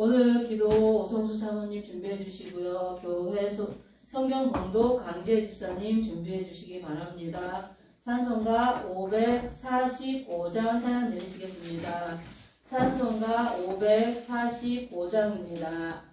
오늘 기도 오성수 사모님 준비해 주시고요. 교회 성경 봉독 강재 집사님 준비해 주시기 바랍니다. 찬송가 545장 찬양 드리시겠습니다. 찬송가 545장입니다.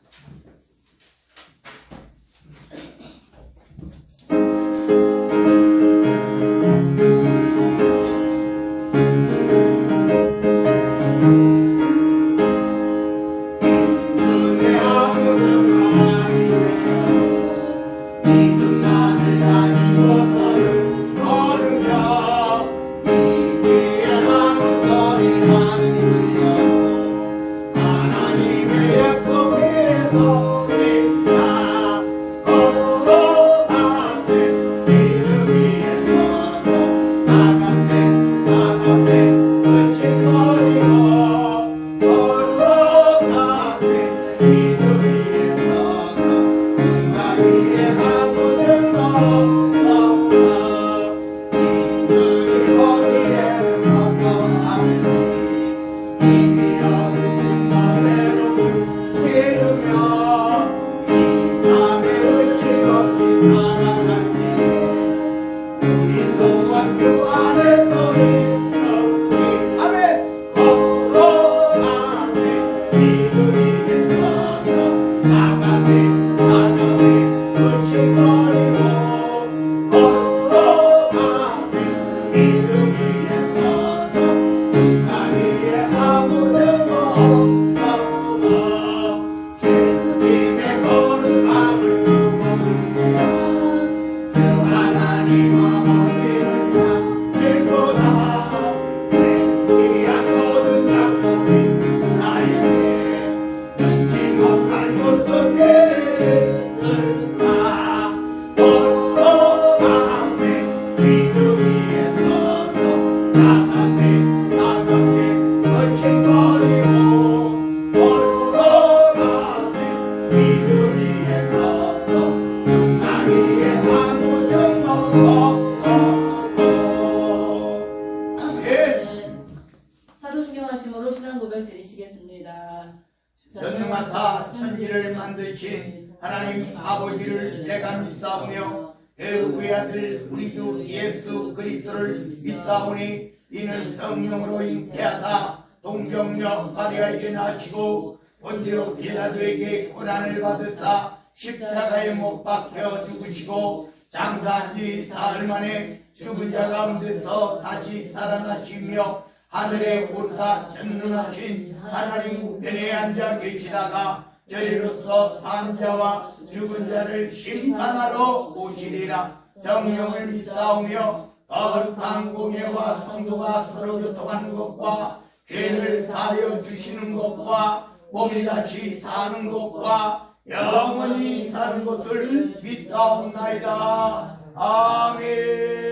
사도신경하심으로 신앙 고백 드리시겠습니다. 전능하사 천지를 만드신 하나님 아버지를 내가 믿사오며 그 외아들 우리 주 예수 그리스도를 믿사오니 이는 성령으로 잉태하사 동정녀 마리아에게 나시고 본디오 빌라도에게 고난을 받으사 십자가에 못 박혀 죽으시고 장사한 지 사흘 만에 죽은 자 가운데서 다시 살아나시며 하늘에 오르사 전능하신 하나님 우편에 앉아 계시다가 저리로서 산 자와 죽은 자를 심판하러 오시리라. 성령을 믿사오며 거룩한 공예와 성도가 서로 교통하는 것과 죄를 사하여 주시는 것과 몸이 다시 사는 것과 영원히 사는 것을 믿사옵나이다. 아멘.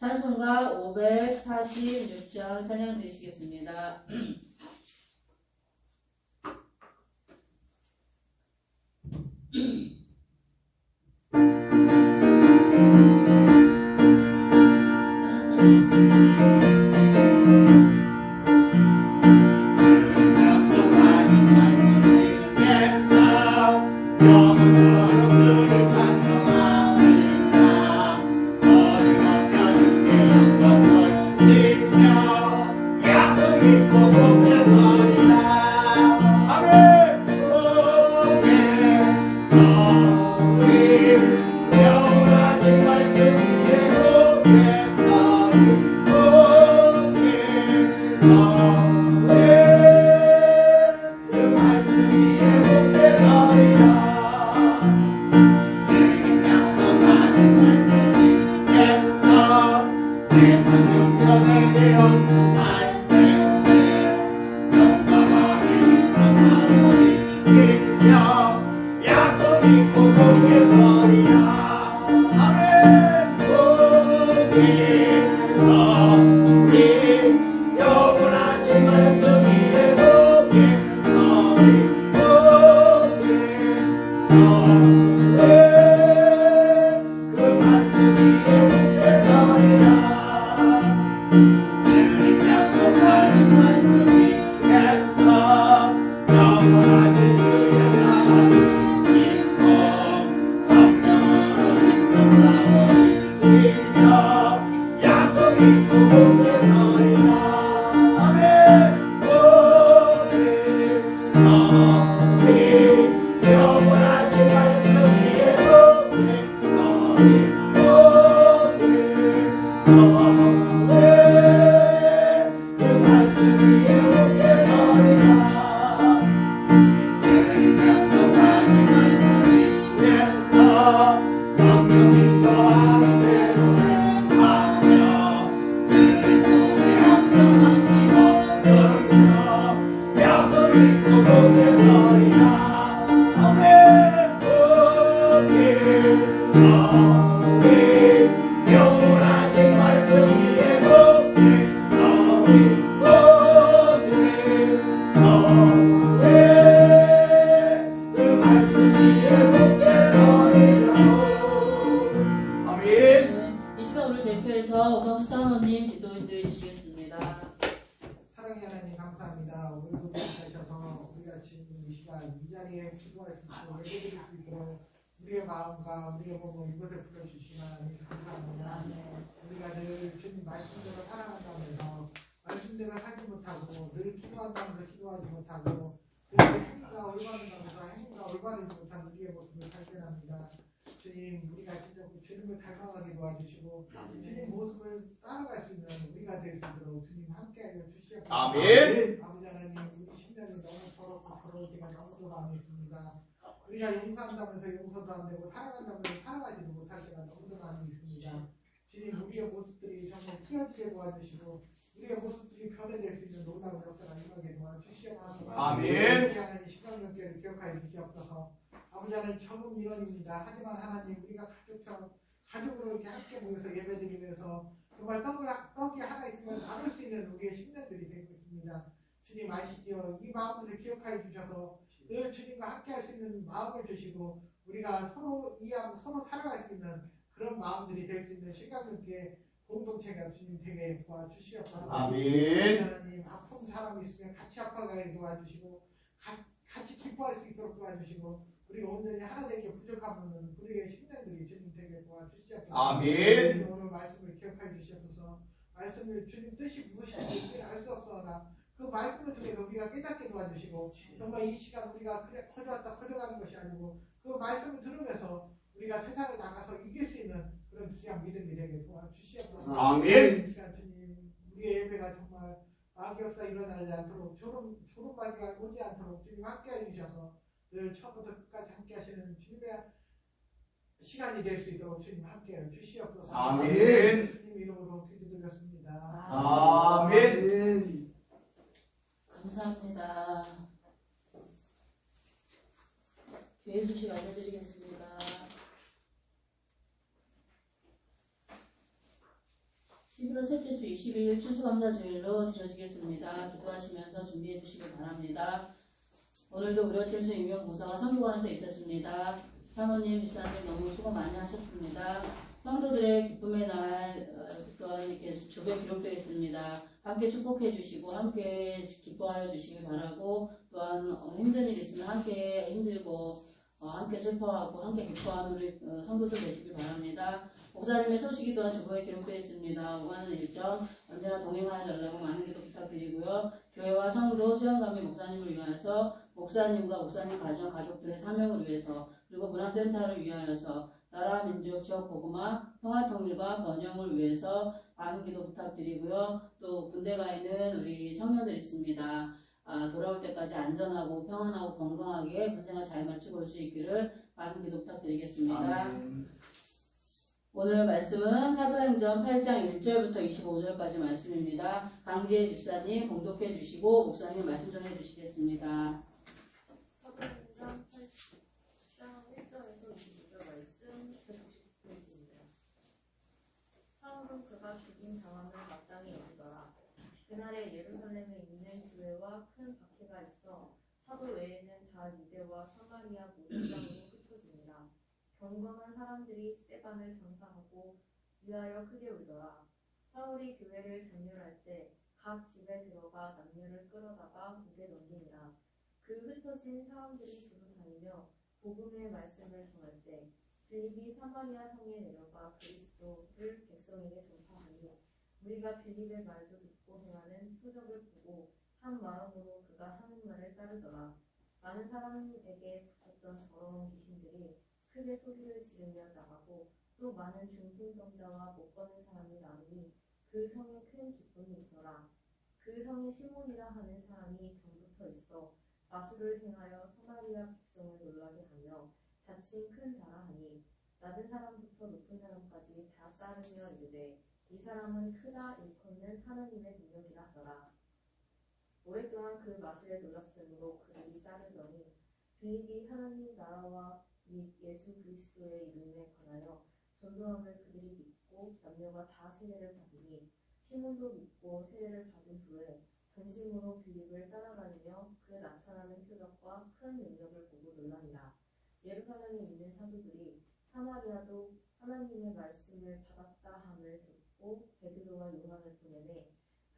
찬송가 546장 찬양 드리시겠습니다. 믿고 찬양합니다. 오늘도 계셔서 우리가 지금 이 시간 이 자리에 기도할 수 있고 예배드릴 수 있도록 우리의 마음과 우리의 몸을 이곳에 불러주시면 하나님 감사합니다. 우리가 늘 주님 말씀대로 살아간다면서 말씀대로 살지 못하고 늘 기도한다면서 기도하지 못하고 늘 행위가 올바른다면서 행위가 올바르지 못한 우리의 모습을 발견합니다. 주님 우리가 진짜 주님을 닮아가게 도와주시고 주님 모습을 따라갈 수 있는 우리가 될 수 있도록 주님 함께하여 주시옵소서. 아멘. 아버지 하나님 우리 심장이 너무 더럽고 때가 너무 많이 있습니다. 우리가 용서한다면서 용서도 안 되고 사랑한다면서 사랑하지도 못할 때가 너무 많이 있습니다. 주님 우리의 모습들이 정말 휘어지게 도와주시고 우리의 모습들이 변해질 수 있는 놀라운 역사가 임하게 도와주시옵소서. 아멘. 하나님 신강연계를 기억하여 주시옵소서. 아버지 하나님 적은 민원입니다. 하지만 하나님 우리가 가족처럼 가족으로 이렇게 함께 모여서 예배드리면서 정말 떡이 하나 있으면 나눌 수 있는 우리의 신년들이 되고 있습니다. 주님 아시지요? 이 마음을 기억하여 주셔서 늘 주님과 함께 할 수 있는 마음을 주시고 우리가 서로 이해하고 서로 살아갈 수 있는 그런 마음들이 될 수 있는 신강연계 공동체가 주님 되게 도와주시옵소서. 아멘. 하나님 아픈 사람이 있으면 같이 아파가게 도와주시고 같이 기뻐할 수 있도록 도와주시고 우리가 온전히 하나 되게 부족하면 우리의 신뢰들이 주님 되게 도와주시옵소서. 아멘. 오늘 말씀을 기억해 주시옵소서. 말씀을 주님 뜻이 무엇인지 알 수 없어나 그 말씀을 통해서 우리가 깨닫게 도와주시고 정말 이 시간 우리가 그래 커져왔다 커져가는 것이 아니고 그 말씀을 들으면서 우리가 세상에 나가서 이길 수 있는 그런 귀한 믿음이 되게 도와주시옵소서. 아멘. 이 시간 주님 우리의 예배가 정말 마귀 역사 일어나지 않도록 조롱마귀가 오지 않도록 주님 함께해 주셔서 늘 처음부터 끝까지 함께 하시는 주님의 시간이 될 수 있도록 주님 함께해 주시옵소서. 아멘. 주님 이름으로 기도드렸습니다. 아멘. 감사합니다. 교회 소식 알려드리겠습니다. 11월 셋째 주 20일 추수감사주일로 드려지겠습니다. 기도하시면서 준비해 주시기 바랍니다. 오늘도 무료침수 임용보사가 선교관에서 있었습니다. 사모님, 집사님 너무 수고 많이 하셨습니다. 성도들의 기쁨의 날 또한 이렇게 조별 기록되어 있습니다. 함께 축복해 주시고 함께 기뻐하여 주시기 바라고 또한 힘든 일 있으면 함께 힘들고 함께 슬퍼하고 함께 기뻐하는 우리 성도들 되시기 바랍니다. 목사님의 소식이 또한 주보에 기록되어 있습니다. 오가는 일정 언제나 동행하여 달라고 많은 기도 부탁드리고요. 교회와 성도, 수양감리 목사님을 위하여서 목사님과 목사님 가정, 가족들의 사명을 위해서 그리고 문화센터를 위하여서 나라, 민족, 지역 복음화, 평화통일과 번영을 위해서 많은 기도 부탁드리고요. 또 군대 가 있는 우리 청년들 있습니다. 돌아올 때까지 안전하고 평안하고 건강하게 군생활 잘 마치고 올 수 있기를 많은 기도 부탁드리겠습니다. 아멘. 오늘 말씀은 사도행전 8장 1절부터 25절까지 말씀입니다. 강지혜 집사님 봉독해 주시고 목사님 말씀 전해 주시겠습니다. 사도행전 8장 1절에서 25절 말씀 읽겠습니다. 사울은 그가 죽인 상황을 마땅히 여기더라. 그날에 예루살렘에 있는 교회와 큰 박해가 있어 사도 외에는 다 유대와 사마리아 모든 땅으로 흩어집니다. 경건한 사람들이 스데반을 장사하고 위하여 크게 울더라. 사울이 교회를 전율할 때 각 집에 들어가 남녀를 끌어다가 목에 넘기니라. 그 흩어진 사람들이 두루 다니며 복음의 말씀을 전할 때 빌립이 사마리아 성에 내려가 그리스도를 백성에게 전파하니 우리가 빌립의 말도 듣고 행하는 표적을 보고 한 마음으로 그가 하는 말을 따르더라. 많은 사람에게 붙었던 더러운 귀신들이 크게 소리를 지르며 나가고 또 많은 중풍병자와 못 걷는 사람이 나오니 그 성에 큰 기쁨이 있더라. 그 성에 시몬이라 하는 사람이 전부터 있어 마술을 행하여 사마리아 백성을 놀라게 하며 자칭 큰 자라하니 낮은 사람부터 높은 사람까지 다 따르며 이르되 이 사람은 크다 일컫는 하나님의 능력이라 하더라. 오랫동안 그 마술에 놀랐으므로 그들이 따르더니 빌립이 하나님 나라와 및 예수 그리스도의 이름에 관하여 전도함을 그들이 믿고 남녀가 다 세례를 받으니 시몬도 믿고 세례를 받은 후에 전심으로 빌립을 따라다니며 그 나타나는 표적과 큰 능력을 보고 놀라니라. 예루살렘에 있는 사도들이 사마리아도 하나님의 말씀을 받았다 함을 듣고 베드로와 요한을 보내매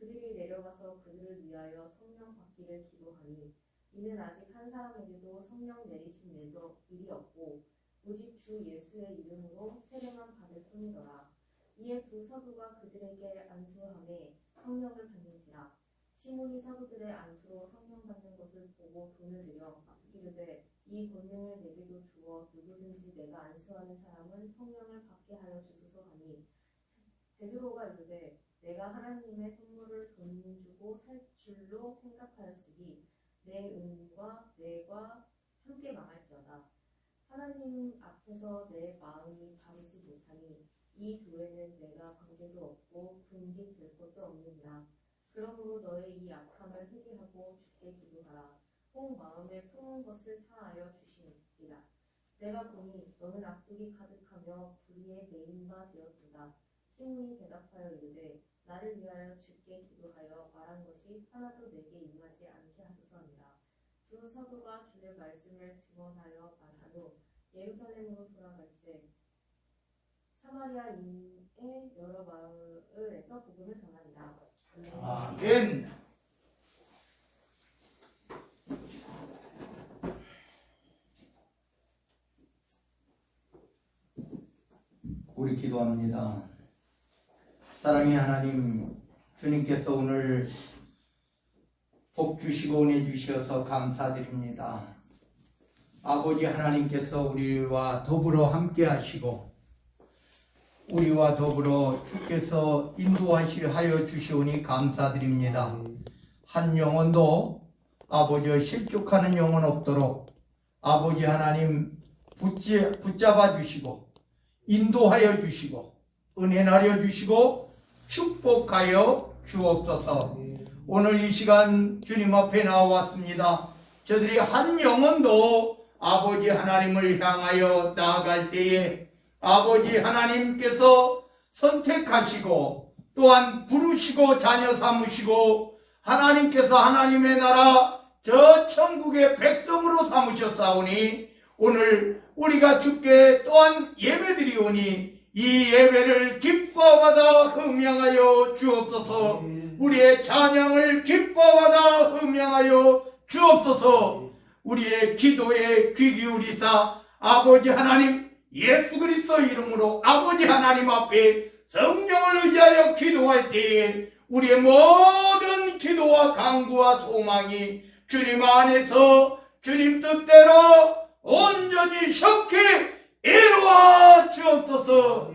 그들이 내려가서 그들을 위하여 성령 받기를 기도하니 이는 아직 한 사람에게도 성령 내리신 일이 없고 오직 주 예수의 이름으로 세례만 받을 뿐이더라. 이에 두 사도가 그들에게 안수하매 성령을 받는지라. 시몬이 사도들의 안수로 성령 받는 것을 보고 돈을 들여 이르되 이 권능을 내게도 주어 누구든지 내가 안수하는 사람은 성령을 받게 하여 주소서 하니 베드로가 이르되 내가 하나님의 선물을 돈 주고 살 줄로 생각하였으니 내 은과 내가 함께 망할지어다. 하나님 앞에서 내 마음이 바르지 못하니 이 두에는 내가 관계도 없고 분깃될 것도 없느니라. 그러므로 너의 이 악함을 회개하고 주께 기도하라. 혹 마음에 품은 것을 사하여 주시리라. 내가 보니 너는 악독이 가득하며 불의에 매인 바 되었도다. 시몬이 대답하여 이르되 나를 위하여 주께 기도하여 말한 것이 하나도 내게 임하지 않게 하소서 하니라. 두 사도가 주의 말씀을 증언하여 말한 후 예루살렘으로 돌아갈새 사마리아인의 여러 마을에서 복음을 전하니라. 아멘. 우리 기도합니다. 사랑의 하나님, 주님께서 오늘 복 주시고 은혜 주셔서 감사드립니다. 아버지 하나님께서 우리와 더불어 함께 하시고 우리와 더불어 주께서 인도하여 주시오니 감사드립니다. 한 영혼도 아버지 실족하는 영혼 없도록 아버지 하나님 붙잡아 주시고 인도하여 주시고 은혜 나려 주시고 축복하여 주옵소서. 오늘 이 시간 주님 앞에 나왔습니다. 저들이 한 영혼도 아버지 하나님을 향하여 나아갈 때에 아버지 하나님께서 선택하시고 또한 부르시고 자녀 삼으시고 하나님께서 하나님의 나라 저 천국의 백성으로 삼으셨사오니 오늘 우리가 주께 또한 예배드리오니 이 예배를 기뻐받아 흠양하여 주옵소서. 우리의 찬양을 기뻐받아 흠양하여 주옵소서. 우리의 기도에 귀 기울이사 아버지 하나님 예수 그리스도 이름으로 아버지 하나님 앞에 성령을 의지하여 기도할 때에 우리의 모든 기도와 간구와 소망이 주님 안에서 주님 뜻대로 온전히 속히 이루어 주옵소서.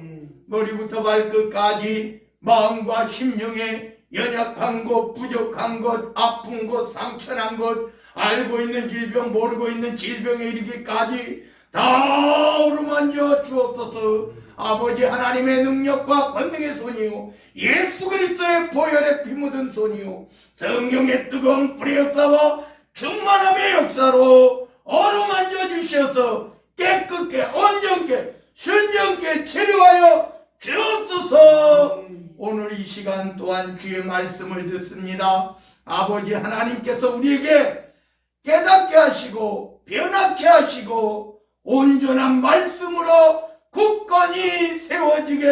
머리부터 발끝까지 마음과 심령에 연약한 것, 부족한 것, 아픈 것, 상처난 것, 알고 있는 질병, 모르고 있는 질병에 이르기까지 다 어루만져 주옵소서. 아버지 하나님의 능력과 권능의 손이요 예수 그리스도의 보혈에 피 묻은 손이요 성령의 뜨거운 불의 역사와 충만함의 역사로 어루만져 주셔서 깨끗게 온전케 순전케 치료하여 주옵소서. 오늘 이 시간 또한 주의 말씀을 듣습니다. 아버지 하나님께서 우리에게 깨닫게 하시고 변하게 하시고 온전한 말씀으로 굳건히 세워지게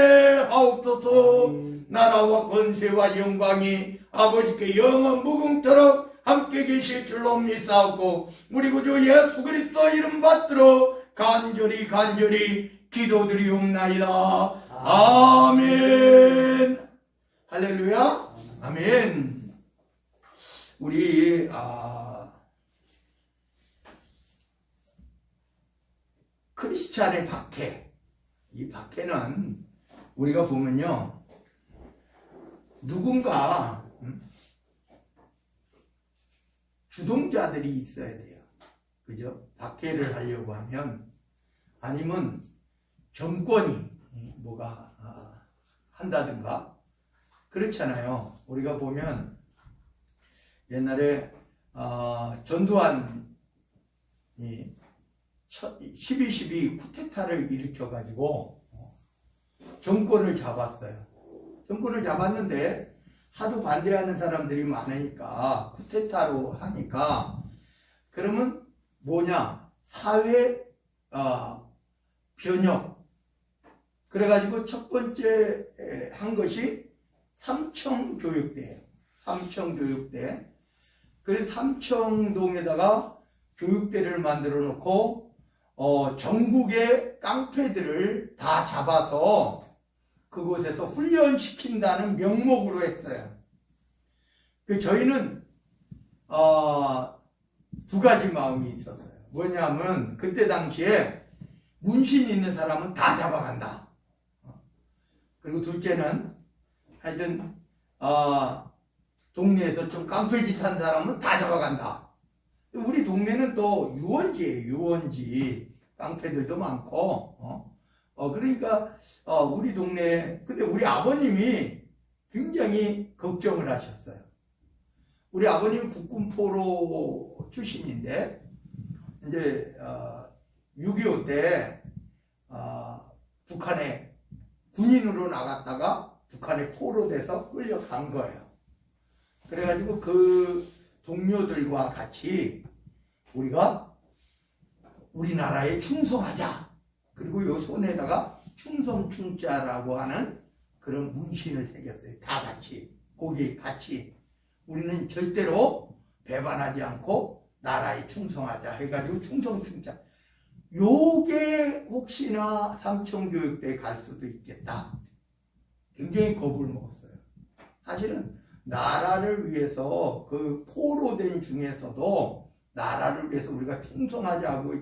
하옵소서. 나라와 권세와 영광이 아버지께 영원 무궁토록 함께 계실 줄로 믿사옵고 우리 구주 예수 그리스도 이름 받들어 간절히 기도드리옵나이다. 아멘. 할렐루야. 아멘. 우리 크리스찬의 박해, 이 박해는 우리가 보면요 누군가 주동자들이 있어야 돼요. 그죠? 박해를 하려고 하면 아니면 정권이 뭐가 한다든가 그렇잖아요. 우리가 보면 옛날에 전두환이 12.12 쿠데타를 일으켜가지고 정권을 잡았어요. 정권을 잡았는데 하도 반대하는 사람들이 많으니까 쿠데타로 하니까 그러면 뭐냐 사회 변혁 그래가지고 첫 번째 한 것이 삼청교육대예요. 삼청교육대. 그래서 삼청동에다가 교육대를 만들어 놓고 전국의 깡패들을 다 잡아서 그곳에서 훈련시킨다는 명목으로 했어요. 저희는 두 가지 마음이 있었어요. 뭐냐면 그때 당시에 문신 있는 사람은 다 잡아간다. 그리고 둘째는 하여튼 동네에서 좀 깡패짓 한 사람은 다 잡아간다. 우리 동네는 또 유원지예요. 유원지. 깡패들도 많고 그러니까 우리 동네 근데 우리 아버님이 굉장히 걱정을 하셨어요. 우리 아버님이 국군포로 출신인데 이제 6.25 때 북한에 군인으로 나갔다가 북한에 포로 돼서 끌려간 거예요. 그래가지고 그 동료들과 같이 우리가 우리나라에 충성하자. 그리고 요 손에다가 충성충자라고 하는 그런 문신을 새겼어요. 다 같이. 거기 같이. 우리는 절대로 배반하지 않고 나라에 충성하자 해가지고 충성충자. 요게 혹시나 삼청교육대에 갈 수도 있겠다. 굉장히 겁을 먹었어요. 사실은 나라를 위해서 그 포로된 중에서도 나라를 위해서 우리가 충성하자고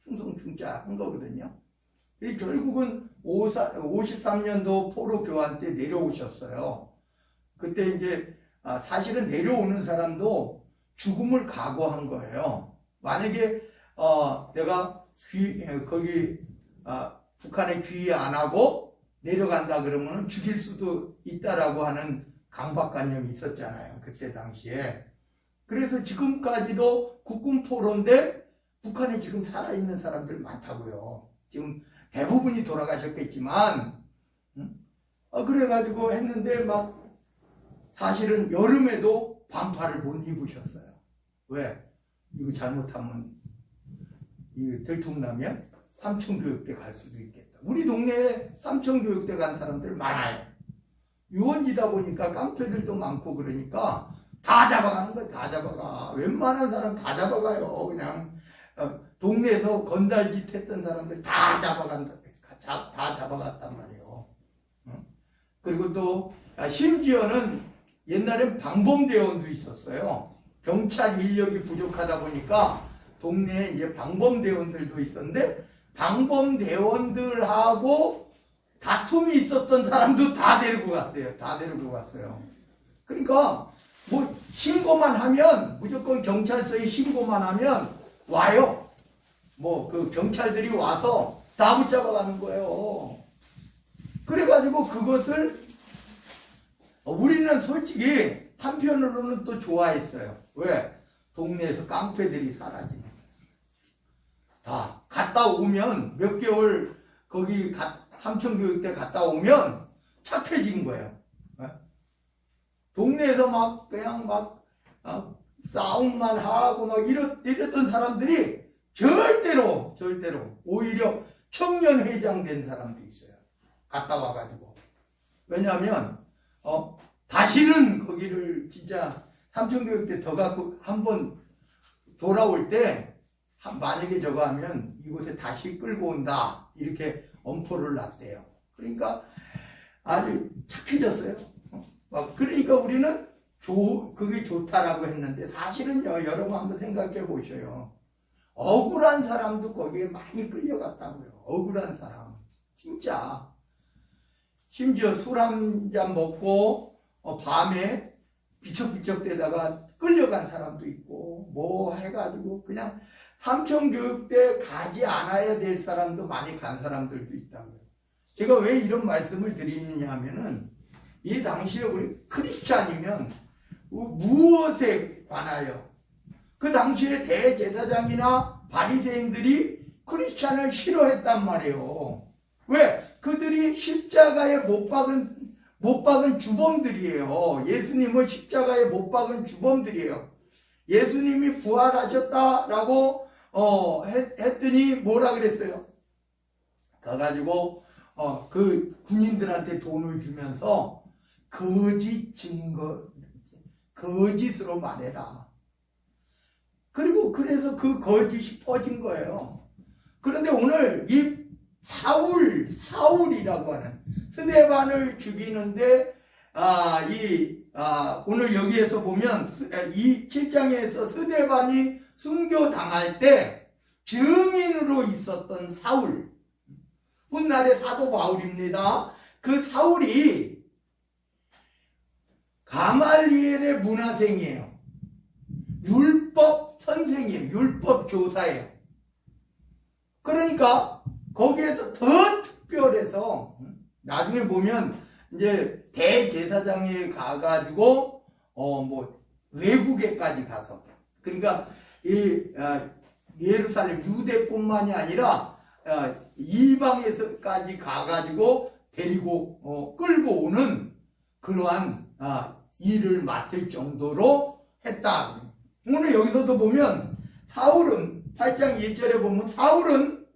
충성충자 한 거거든요. 결국은 53년도 포로 교환 때 내려오셨어요. 그때 이제 사실은 내려오는 사람도 죽음을 각오한 거예요. 만약에 내가 거기 북한에 귀의 안 하고 내려간다 그러면 죽일 수도 있다라고 하는 강박관념이 있었잖아요. 그때 당시에. 그래서 지금까지도 국군포로인데 북한에 지금 살아있는 사람들 많다고요. 지금 대부분이 돌아가셨겠지만 그래가지고 했는데 막 사실은 여름에도 반팔을 못 입으셨어요. 왜? 이거 잘못하면 이 들통나면 삼청교육대 갈 수도 있겠다. 우리 동네에 삼청교육대 간 사람들 많아요. 유원지다 보니까 깡패들도 많고 그러니까 다 잡아가는 거예요. 다 잡아가. 웬만한 사람 다 잡아가요. 그냥 동네에서 건달짓 했던 사람들 다 잡아간다. 다 잡아갔단 말이에요. 그리고 또 심지어는 옛날엔 방범대원도 있었어요. 경찰 인력이 부족하다 보니까 동네에 이제 방범대원들도 있었는데 방범대원들하고 다툼이 있었던 사람도 다 데리고 갔어요. 다 데리고 갔어요. 그러니까 뭐 신고만 하면 무조건 경찰서에 신고만 하면 와요. 뭐 그 경찰들이 와서 다 붙잡아가는 거예요. 그래가지고 그것을 우리는 솔직히 한편으로는 또 좋아했어요. 왜? 동네에서 깡패들이 사라지는 거예요. 다 갔다 오면 몇 개월 거기 삼청교육대 갔다 오면 착해진 거예요. 동네에서 막 그냥 막 싸움만 하고 막 이랬던 사람들이 절대로 오히려 청년회장 된 사람도 있어요. 갔다 와가지고. 왜냐하면 다시는 거기를 진짜 삼청교육대 더 갖고 한번 돌아올 때 만약에 저거 하면 이곳에 다시 끌고 온다 이렇게 엄포를 놨대요. 그러니까 아주 착해졌어요. 그러니까 우리는 그게 좋다라고 했는데 사실은요, 여러분 한번 생각해 보셔요. 억울한 사람도 거기에 많이 끌려갔다고요. 억울한 사람. 진짜. 심지어 술 한 잔 먹고 밤에 비척비척대다가 끌려간 사람도 있고 뭐 해가지고 그냥 삼청교육대 가지 않아야 될 사람도 많이 간 사람들도 있다고요. 제가 왜 이런 말씀을 드리느냐 하면은 이 당시에 우리 크리스찬이면 무엇에 관하여 그 당시에 대제사장이나 바리새인들이 크리스찬을 싫어했단 말이에요. 왜? 그들이 십자가에 못 박은 주범들이에요. 예수님을 십자가에 못 박은 주범들이에요. 예수님이 부활하셨다라고 했더니 뭐라 그랬어요? 가가지고 그 군인들한테 돈을 주면서 거짓 증거, 거짓으로 말해라. 그리고 그래서 그 거짓이 퍼진 거예요. 그런데 오늘 이 사울이라고 하는 스데반을 죽이는데 오늘 여기에서 보면 이 7장에서 스데반이 순교당할 때 증인으로 있었던 사울, 훗날의 사도 바울입니다. 그 사울이 가말리엘의 문화생이에요. 율법 선생이에요. 율법 교사예요. 그러니까 거기에서 더 특별해서 나중에 보면 이제 대제사장에 가가지고 외국에까지 가서, 그러니까 예루살렘 유대뿐만이 아니라 이방에서까지 가가지고 데리고 끌고 오는 그러한 일을 맡을 정도로 했다. 오늘 여기서도 보면 사울은 8장 1절에 보면 사울은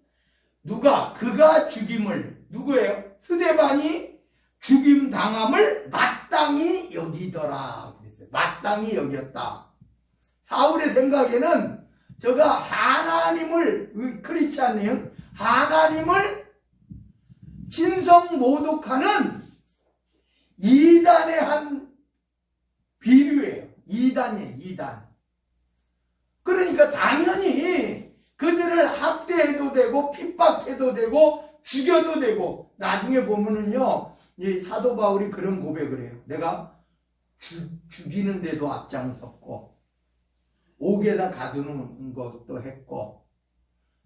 그가 죽임을, 누구예요? 스데반이 죽임 당함을 마땅히 여기더라. 그랬어요. 마땅히 여겼다. 사울의 생각에는 저가 하나님을, 크리스찬이요, 하나님을 진성 모독하는 이단의 한 비류예요. 이단이에요, 이단. 그러니까 당연히 그들을 학대해도 되고 핍박해도 되고 죽여도 되고, 나중에 보면은요, 이 사도 바울이 그런 고백을 해요. 내가 죽이는데도 앞장섰고 옥에다 가두는 것도 했고,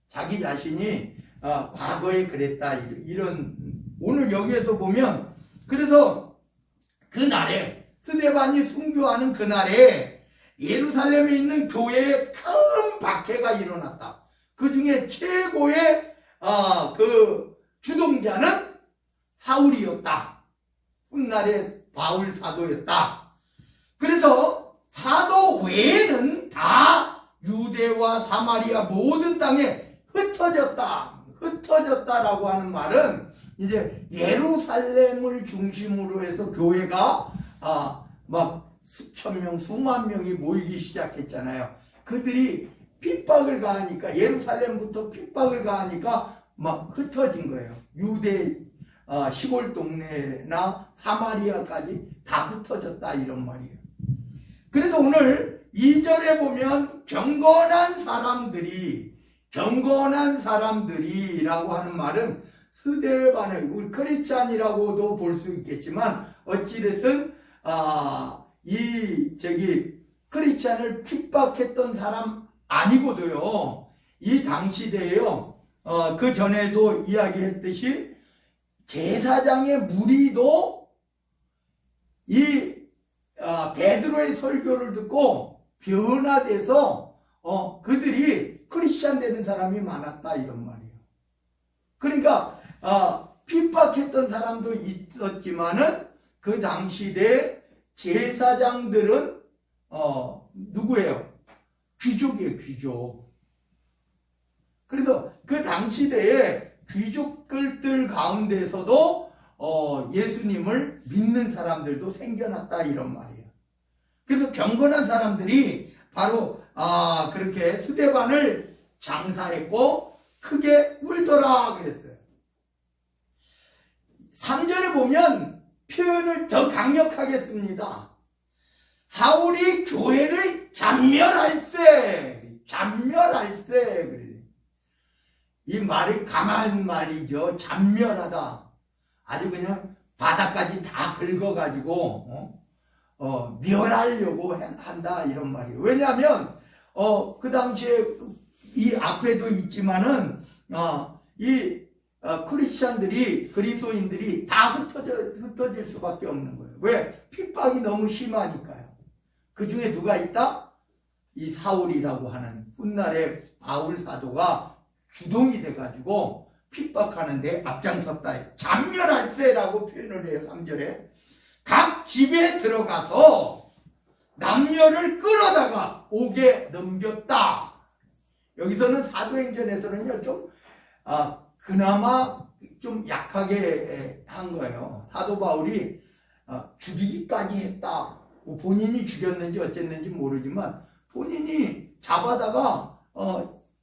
자기 자신이 과거에 그랬다, 이런. 오늘 여기에서 보면, 그래서 그날에 스데반이 순교하는 그날에 예루살렘에 있는 교회에 큰 박해가 일어났다. 그 중에 최고의 그 주동자는 사울이었다. 훗날의 바울 사도였다. 그래서 사도 외에는 다 유대와 사마리아 모든 땅에 흩어졌다라고 하는 말은 이제 예루살렘을 중심으로 해서 교회가 막 수천 명, 수만 명이 모이기 시작했잖아요. 그들이 핍박을 가하니까, 예루살렘부터 핍박을 가하니까 막 흩어진 거예요. 유대 시골 동네나 사마리아까지 다 흩어졌다, 이런 말이에요. 그래서 오늘 2절에 보면 경건한 사람들이라고 하는 말은 스데반을, 우리 크리스찬이라고도 볼 수 있겠지만, 어찌됐든 크리스찬을 핍박했던 사람 아니고도요, 이 당시대에요, 그 전에도 이야기했듯이 제사장의 무리도 이 베드로의 설교를 듣고 변화돼서 그들이 크리스찬 되는 사람이 많았다, 이런 말이에요. 그러니까 핍박했던 사람도 있었지만은 그 당시대 제사장들은 누구예요? 귀족이에요, 귀족. 그래서 그 당시대에 귀족들 가운데서도 예수님을 믿는 사람들도 생겨났다, 이런 말이에요. 그래서 경건한 사람들이 바로 그렇게 스데반을 장사했고 크게 울더라 그랬어요. 3절에 보면 표현을 더 강력하게 씁니다. 사울이 교회를 잔멸할세. 그래. 이 말이 강한 말이죠. 잔멸하다. 아주 그냥 바닥까지 다 긁어가지고 멸하려고 한다, 이런 말이에요. 왜냐하면 그 당시에 이 앞에도 있지만은 크리스찬들이, 그리스도인들이 다 흩어질 수밖에 없는 거예요. 왜? 핍박이 너무 심하니까요. 그 중에 누가 있다? 이 사울이라고 하는 훗날의 바울 사도가 주동이 돼가지고 핍박하는데 앞장섰다. 잔멸할세라고 표현을 해요. 3절에 각 집에 들어가서 남녀를 끌어다가 옥에 넘겼다. 여기서는 사도행전에서는요, 좀 그나마 좀 약하게 한 거예요. 사도 바울이 죽이기까지 했다. 뭐 본인이 죽였는지 어쨌는지 모르지만 본인이 잡아다가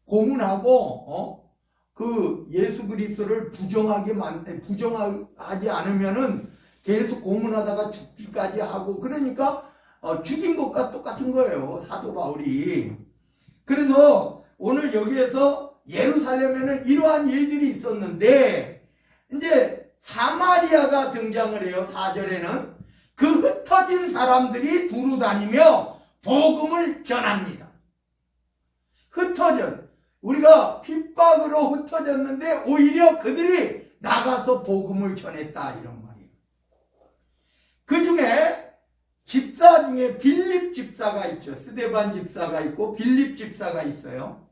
고문하고 그 예수 그리스도를 부정하지 않으면은 계속 고문하다가 죽기까지 하고 그러니까 죽인 것과 똑같은 거예요. 사도 바울이. 그래서 오늘 여기에서 예루살렘에는 이러한 일들이 있었는데 이제 사마리아가 등장을 해요. 4절에는 그 흩어진 사람들이 두루 다니며 복음을 전합니다. 흩어져 우리가 핍박으로 흩어졌는데 오히려 그들이 나가서 복음을 전했다 이런 말이에요. 그 중에 집사 중에 빌립 집사가 있죠. 스데반 집사가 있고 빌립 집사가 있어요.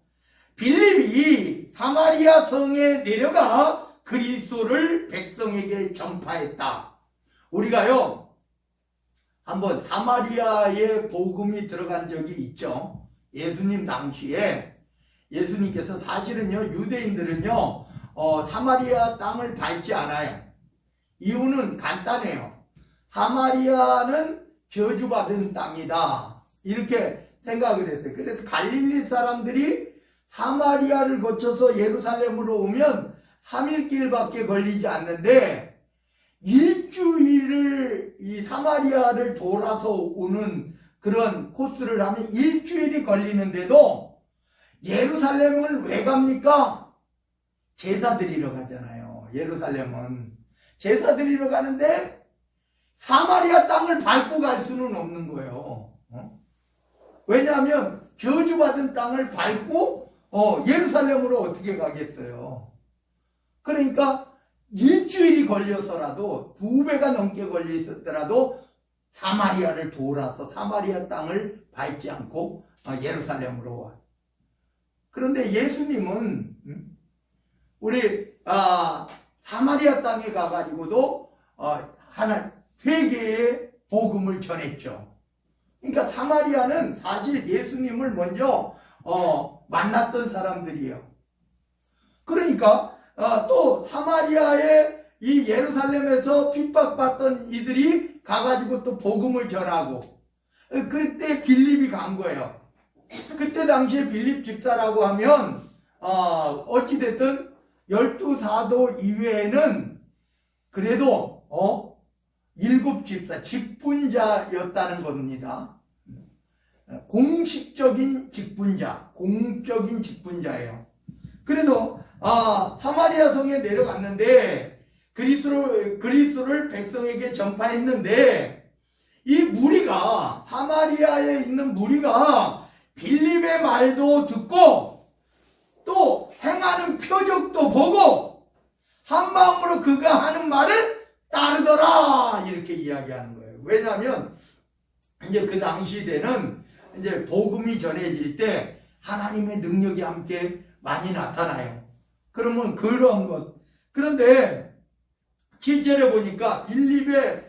빌립이 사마리아 성에 내려가 그리스도를 백성에게 전파했다. 우리가요 한번 사마리아에 복음이 들어간 적이 있죠. 예수님 당시에 예수님께서 사실은요 유대인들은요 사마리아 땅을 밟지 않아요. 이유는 간단해요. 사마리아는 저주받은 땅이다 이렇게 생각을 했어요. 그래서 갈릴리 사람들이 사마리아를 거쳐서 예루살렘으로 오면 3일길밖에 걸리지 않는데 일주일을 이 사마리아를 돌아서 오는 그런 코스를 하면 일주일이 걸리는데도 예루살렘은 왜 갑니까? 제사 드리러 가잖아요. 예루살렘은 제사 드리러 가는데 사마리아 땅을 밟고 갈 수는 없는 거예요. 왜냐하면 저주받은 땅을 밟고 예루살렘으로 어떻게 가겠어요. 그러니까 일주일이 걸려서라도 2배가 넘게 걸렸었더라도 사마리아를 돌아서 사마리아 땅을 밟지 않고 예루살렘으로 와. 그런데 예수님은 우리 사마리아 땅에 가가지고도 회개의 복음을 전했죠. 그러니까 사마리아는 사실 예수님을 먼저 만났던 사람들이에요. 그러니까 또 사마리아의 이 예루살렘에서 핍박받던 이들이 가가지고 또 복음을 전하고 그때 빌립이 간 거예요. 그때 당시에 빌립 집사라고 하면 어찌됐든 12사도 이외에는 그래도 7집사 직분자였다는 겁니다. 공식적인 직분자, 공적인 직분자예요. 그래서 사마리아 성에 내려갔는데 그리스도를 백성에게 전파했는데 이 무리가 사마리아에 있는 무리가 빌립의 말도 듣고 또 행하는 표적도 보고 한 마음으로 그가 하는 말을 따르더라 이렇게 이야기하는 거예요. 왜냐하면 이제 그 당시 때는 이제 복음이 전해질 때 하나님의 능력이 함께 많이 나타나요. 그러면 그런 것. 그런데 7절에 보니까 빌립의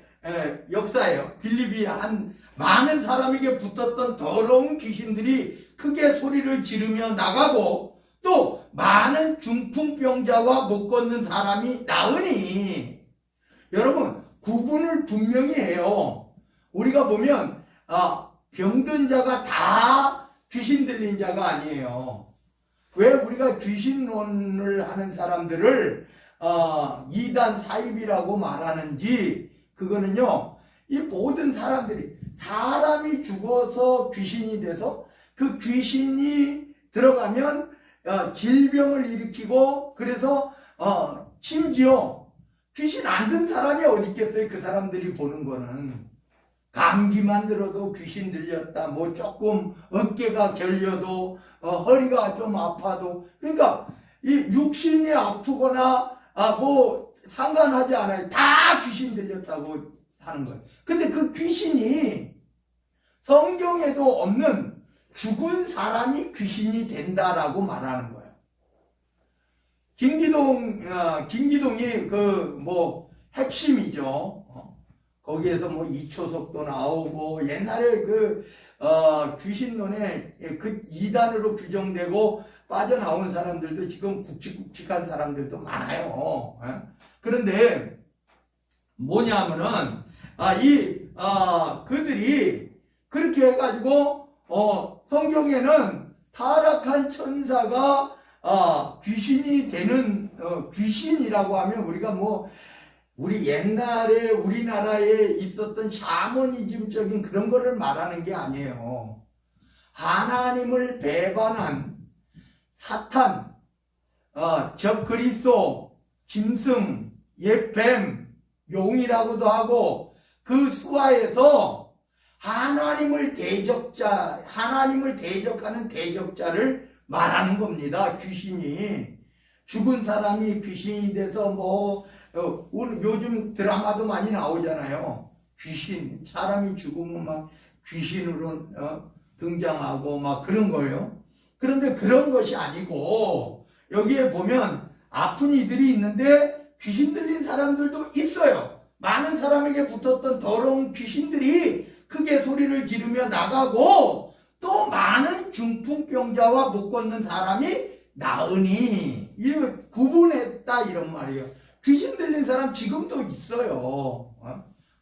역사예요. 빌립이 한 많은 사람에게 붙었던 더러운 귀신들이 크게 소리를 지르며 나가고 또 많은 중풍병자와 못 걷는 사람이 나으니 여러분 구분을 분명히 해요. 우리가 보면 병든 자가 다 귀신 들린 자가 아니에요. 왜 우리가 귀신론을 하는 사람들을 이단 사입이라고 말하는지 그거는요 이 모든 사람이 죽어서 귀신이 돼서 그 귀신이 들어가면 질병을 일으키고 그래서 심지어 귀신 안 든 사람이 어디 있겠어요. 그 사람들이 보는 거는 감기만 들어도 귀신 들렸다 뭐 조금 어깨가 결려도 허리가 좀 아파도 그러니까 이 육신이 아프거나 뭐 상관하지 않아요. 다 귀신 들렸다고 하는 거예요. 근데 그 귀신이 성경에도 없는 죽은 사람이 귀신이 된다라고 말하는 거예요. 김기동이 그 뭐 핵심이죠. 거기에서 뭐 이초석도 나오고 옛날에 그 귀신론에 그 이단으로 규정되고 빠져나온 사람들도 지금 굵직굵직한 사람들도 많아요. 그런데 뭐냐면은 이 그들이 그렇게 해가지고 성경에는 타락한 천사가 귀신이 되는 귀신이라고 하면 우리가 뭐 우리 옛날에 우리나라에 있었던 샤머니즘적인 그런 거를 말하는 게 아니에요. 하나님을 배반한 사탄, 적그리스도, 짐승, 옛뱀, 용이라고도 하고 그 수하에서 하나님을 대적하는 대적자를 말하는 겁니다. 귀신이. 죽은 사람이 귀신이 돼서 요즘 드라마도 많이 나오잖아요. 귀신, 사람이 죽으면 막 귀신으로 등장하고 막 그런 거예요. 그런데 그런 것이 아니고 여기에 보면 아픈 이들이 있는데 귀신 들린 사람들도 있어요. 많은 사람에게 붙었던 더러운 귀신들이 크게 소리를 지르며 나가고 또 많은 중풍병자와 못 걷는 사람이 나으니 이를 구분했다 이런 말이에요. 귀신 들린 사람 지금도 있어요.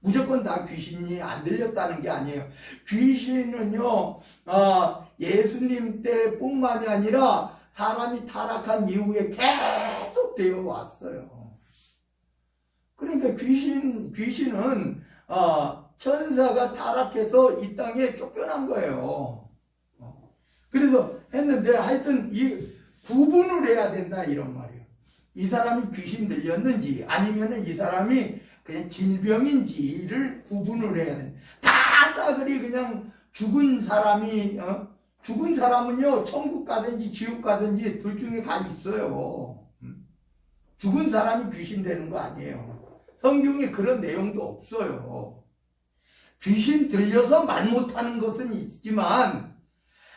무조건 다 귀신이 안 들렸다는 게 아니에요. 귀신은요 예수님 때뿐만이 아니라 사람이 타락한 이후에 계속 되어 왔어요. 그러니까 귀신은 천사가 타락해서 이 땅에 쫓겨난 거예요. 그래서 했는데 하여튼 이 구분을 해야 된다 이런 말이에요. 이 사람이 귀신 들렸는지 아니면 이 사람이 그냥 질병인지를 구분을 해야 된다. 다 싸그리 그냥 죽은 사람은요 천국 가든지 지옥 가든지 둘 중에 가 있어요. 죽은 사람이 귀신 되는 거 아니에요. 성경에 그런 내용도 없어요. 귀신 들려서 말 못하는 것은 있지만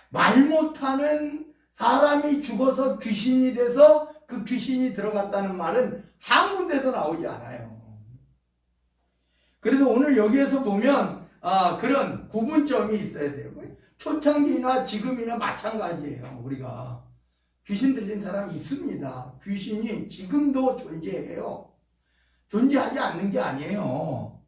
말 못하는 사람이 죽어서 귀신이 돼서 그 귀신이 들어갔다는 말은 한 군데도 나오지 않아요. 그래서 오늘 여기에서 보면 그런 구분점이 있어야 돼요. 초창기나 지금이나 마찬가지예요. 우리가 귀신 들린 사람이 있습니다. 귀신이 지금도 존재해요. 존재하지 않는 게 아니에요.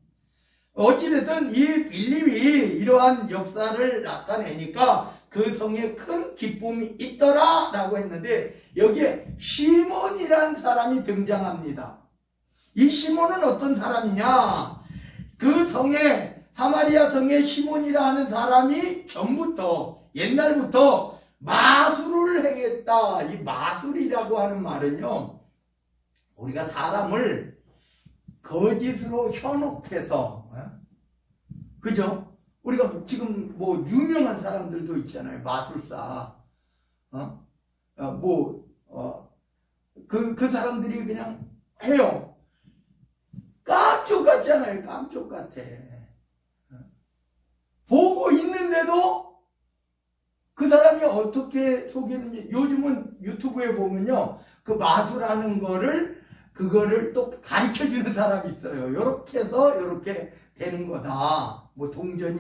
어찌됐든 이 빌립이 이러한 역사를 나타내니까 그 성에 큰 기쁨이 있더라 라고 했는데 여기에 시몬이란 사람이 등장합니다. 이 시몬은 어떤 사람이냐? 그 성에 사마리아 성에 시몬이라 하는 사람이 전부터 옛날부터 마술을 행했다. 이 마술이라고 하는 말은요 우리가 사람을 거짓으로 현혹해서 그죠? 우리가 지금 뭐 유명한 사람들도 있잖아요. 마술사 그 사람들이 그냥 해요. 깜쪽 같잖아요. 깜쪽 같아. 보고 있는데도 그 사람이 어떻게 속이는지 요즘은 유튜브에 보면요 그 마술하는 그거를 또 가르쳐주는 사람이 있어요. 요렇게 해서 요렇게 되는 거다. 뭐 동전이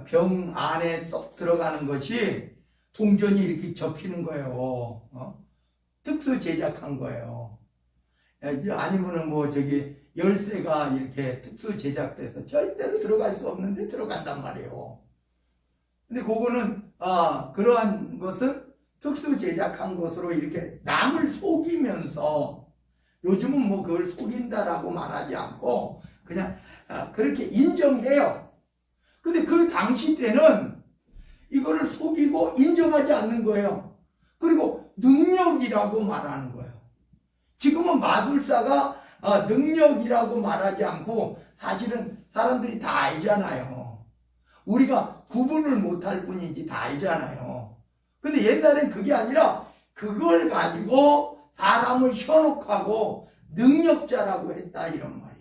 병 안에 쏙 들어가는 것이 동전이 이렇게 접히는 거예요. 특수 제작한 거예요. 아니면은 열쇠가 이렇게 특수 제작돼서 절대로 들어갈 수 없는데 들어간단 말이에요. 근데 그거는 그러한 것은 특수 제작한 것으로 이렇게 남을 속이면서 요즘은 그걸 속인다라고 말하지 않고 그냥 그렇게 인정해요. 근데 그 당시 때는 이거를 속이고 인정하지 않는 거예요. 그리고 능력이라고 말하는 거예요. 지금은 마술사가 능력이라고 말하지 않고 사실은 사람들이 다 알잖아요. 우리가 구분을 못할 뿐이지 다 알잖아요. 근데 옛날엔 그게 아니라 그걸 가지고 사람을 현혹하고 능력자라고 했다 이런 말이에요.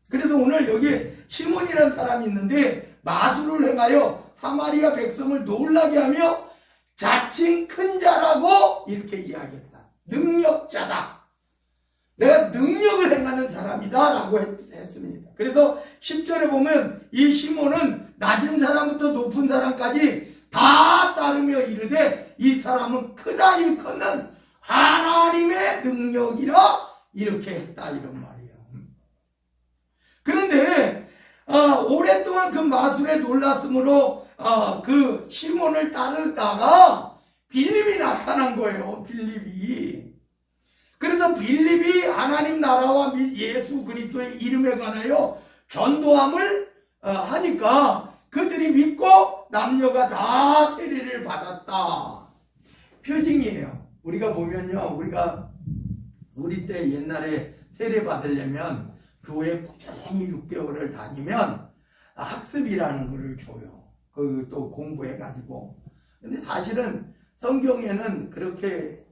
그래서 오늘 여기 시몬이라는 사람이 있는데 마술을 행하여 사마리아 백성을 놀라게 하며 자칭 큰 자라고 이렇게 이야기했다. 능력자다. 내가 능력을 행하는 사람이다 라고 했습니다. 그래서 10절에 보면 이 시몬은 낮은 사람부터 높은 사람까지 다 따르며 이르되 이 사람은 크다 일컫는 하나님의 능력이라 이렇게 했다 이런 말이에요. 그런데 오랫동안 그 마술에 놀랐으므로 그 시몬을 따르다가 빌립이 나타난 거예요. 빌립이. 그래서 빌립이 하나님 나라와 및 예수 그리스도의 이름에 관하여 전도함을 하니까 그들이 믿고 남녀가 다 세례를 받았다. 표징이에요. 우리가 보면요, 우리 때 옛날에 세례 받으려면 교회 꾸준히 6개월을 다니면 학습이라는 거를 줘요. 그 또 공부해가지고. 근데 사실은 성경에는 그렇게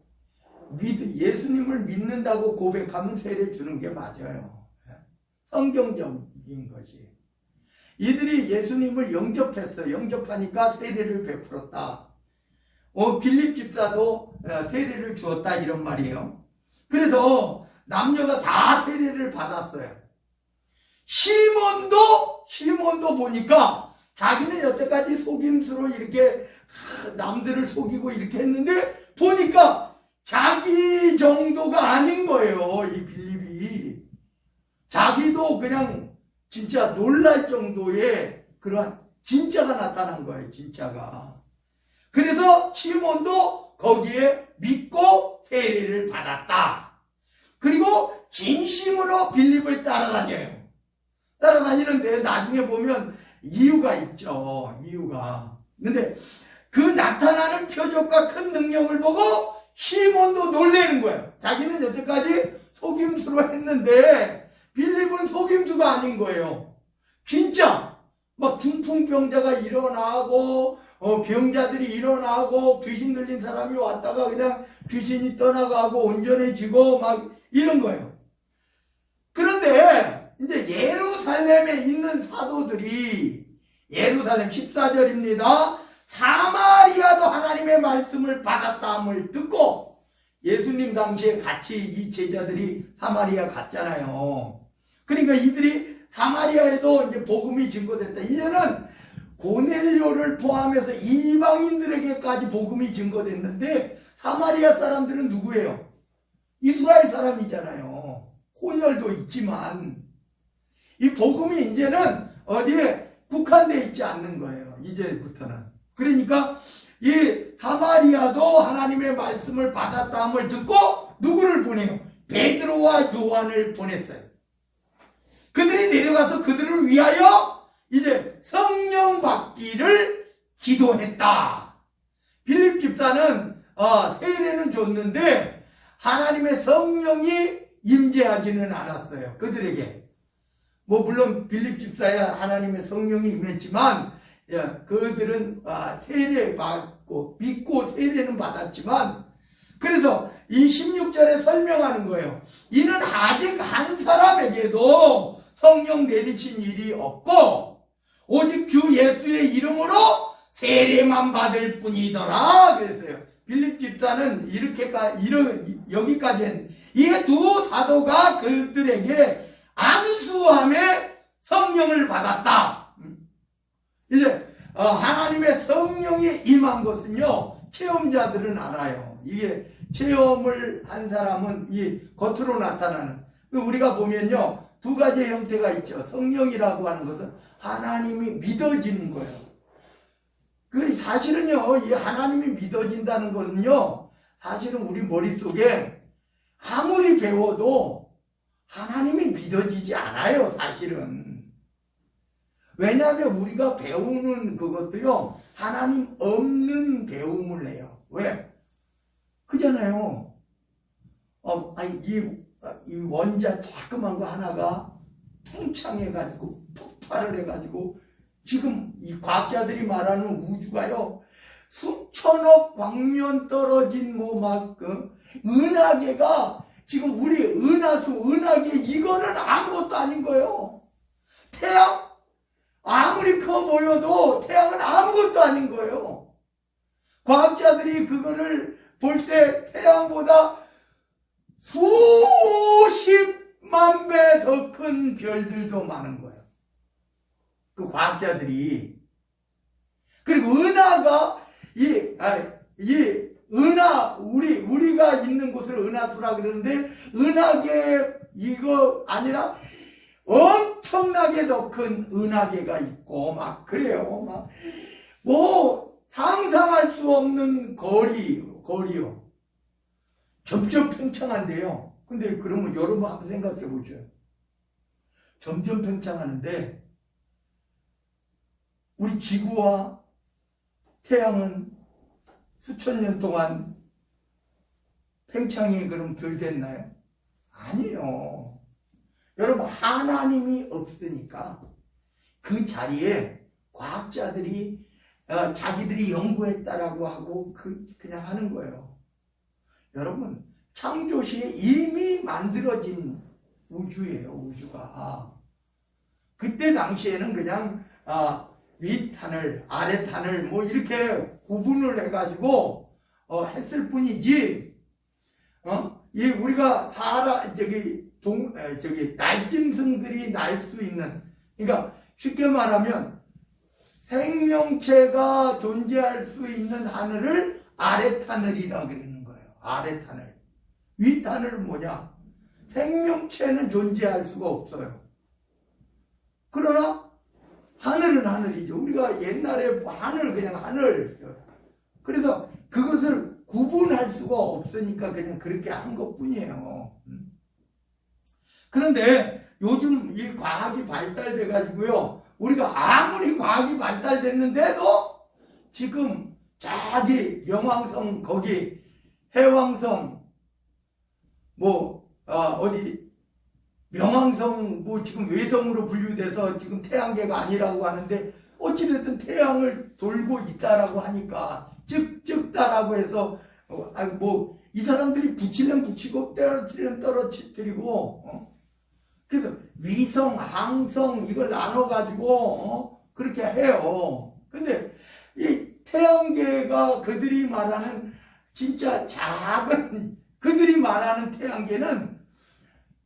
예수님을 믿는다고 고백하면 세례 주는 게 맞아요. 성경적인 것이. 이들이 예수님을 영접했어요. 영접하니까 세례를 베풀었다. 빌립 집사도 세례를 주었다 이런 말이에요. 그래서 남녀가 다 세례를 받았어요. 시몬도 보니까 자기는 여태까지 속임수로 이렇게 남들을 속이고 이렇게 했는데 보니까 자기 정도가 아닌 거예요. 이 빌립이. 자기도 그냥 진짜 놀랄 정도의 그러한 진짜가 나타난 거예요. 진짜가. 그래서 시몬도 거기에 믿고 세례를 받았다. 그리고 진심으로 빌립을 따라다녀요. 따라다니는데 나중에 보면 이유가 있죠. 이유가. 근데 그 나타나는 표적과 큰 능력을 보고 시몬도 놀라는 거예요. 자기는 여태까지 속임수로 했는데 빌립은 속임수가 아닌 거예요. 진짜 막 중풍병자가 일어나고 병자들이 일어나고 귀신 들린 사람이 왔다가 그냥 귀신이 떠나가고 온전해지고 막 이런 거예요. 그런데 이제 예루살렘에 있는 사도들이 예루살렘 14절입니다. 사마리아도 하나님의 말씀을 받았다함을 듣고 예수님 당시에 같이 이 제자들이 사마리아 갔잖아요. 그러니까 이들이 사마리아에도 이제 복음이 증거됐다. 이제는 고넬료를 포함해서 이방인들에게까지 복음이 증거됐는데 사마리아 사람들은 누구예요? 이스라엘 사람이잖아요. 혼혈도 있지만 이 복음이 이제는 어디에 국한되어 있지 않는 거예요. 이제부터는. 그러니까 이 사마리아도 하나님의 말씀을 받았다함을 듣고 누구를 보내요? 베드로와 요한을 보냈어요. 그들이 내려가서 그들을 위하여 이제 성령 받기를 기도했다. 빌립 집사는 세례는 줬는데 하나님의 성령이 임재하지는 않았어요. 그들에게. 물론 빌립 집사야 하나님의 성령이 임했지만 그들은 세례 받고 믿고 세례는 받았지만 그래서 이 16절에 설명하는 거예요. 이는 아직 한 사람에게도 성령 내리신 일이 없고 오직 주 예수의 이름으로 세례만 받을 뿐이더라 그랬어요. 빌립 집사는 여기까지는 이 두 사도가 그들에게 안수함에 성령을 받았다. 이제 하나님의 성령이 임한 것은요 체험자들은 알아요. 이게 체험을 한 사람은 이 겉으로 나타나는 우리가 보면요 두 가지 형태가 있죠. 성령이라고 하는 것은 하나님이 믿어지는 거예요. 그 사실은요 이 하나님이 믿어진다는 것은요 사실은 우리 머릿속에 아무리 배워도 하나님이 믿어지지 않아요. 사실은. 왜냐하면 우리가 배우는 그것도요 하나님 없는 배움을 해요. 왜? 그잖아요. 이 원자 조그만 거 하나가 팽창해가지고 폭발을 해가지고 지금 이 과학자들이 말하는 우주가요 수천억 광년 떨어진 은하계가 지금 우리 은하계 이거는 아무것도 아닌 거예요. 태양 아무리 커 보여도 태양은 아무것도 아닌 거예요. 과학자들이 그거를 볼 때 태양보다 수십만 배 더 큰 별들도 많은 거예요. 그 과학자들이. 그리고 은하가 우리가 있는 곳을 은하수라 그러는데 은하계 이거 아니라 엄청나게 더 큰 은하계가 있고 막 그래요. 막 뭐 상상할 수 없는 거리요. 점점 팽창한데요. 근데 그러면 여러분 한번 생각해 보죠. 점점 팽창하는데 우리 지구와 태양은 수천 년 동안 팽창이 그럼 덜 됐나요? 아니에요. 여러분 하나님이 없으니까 그 자리에 과학자들이 자기들이 연구했다라고 하고 그냥 하는 거예요. 여러분 창조시에 이미 만들어진 우주예요. 우주가. 그때 당시에는 그냥 윗하늘 아랫하늘 뭐 이렇게 구분을 해가지고 했을 뿐이지 이 우리가 날짐승들이 날 수 있는, 그러니까 쉽게 말하면 생명체가 존재할 수 있는 하늘을 아랫하늘이라 그러는 거예요. 아랫하늘. 윗하늘은 뭐냐? 생명체는 존재할 수가 없어요. 그러나 하늘은 하늘이죠. 우리가 옛날에 하늘 그냥 하늘. 그래서 그것을 구분할 수가 없으니까 그냥 그렇게 한 것뿐이에요. 그런데 요즘 이 과학이 발달돼 가지고요. 우리가 아무리 과학이 발달됐는데도 지금 저기 명왕성 거기 해왕성 명왕성 지금 외성으로 분류돼서 지금 태양계가 아니라고 하는데 어찌됐든 태양을 돌고 있다라고 하니까 즉다라고 해서 이 사람들이 붙이면 붙이고 떨어뜨리면 떨어뜨리고 그래서 위성, 항성 이걸 나눠가지고 그렇게 해요. 근데 이 태양계가 그들이 말하는 진짜 작은 그들이 말하는 태양계는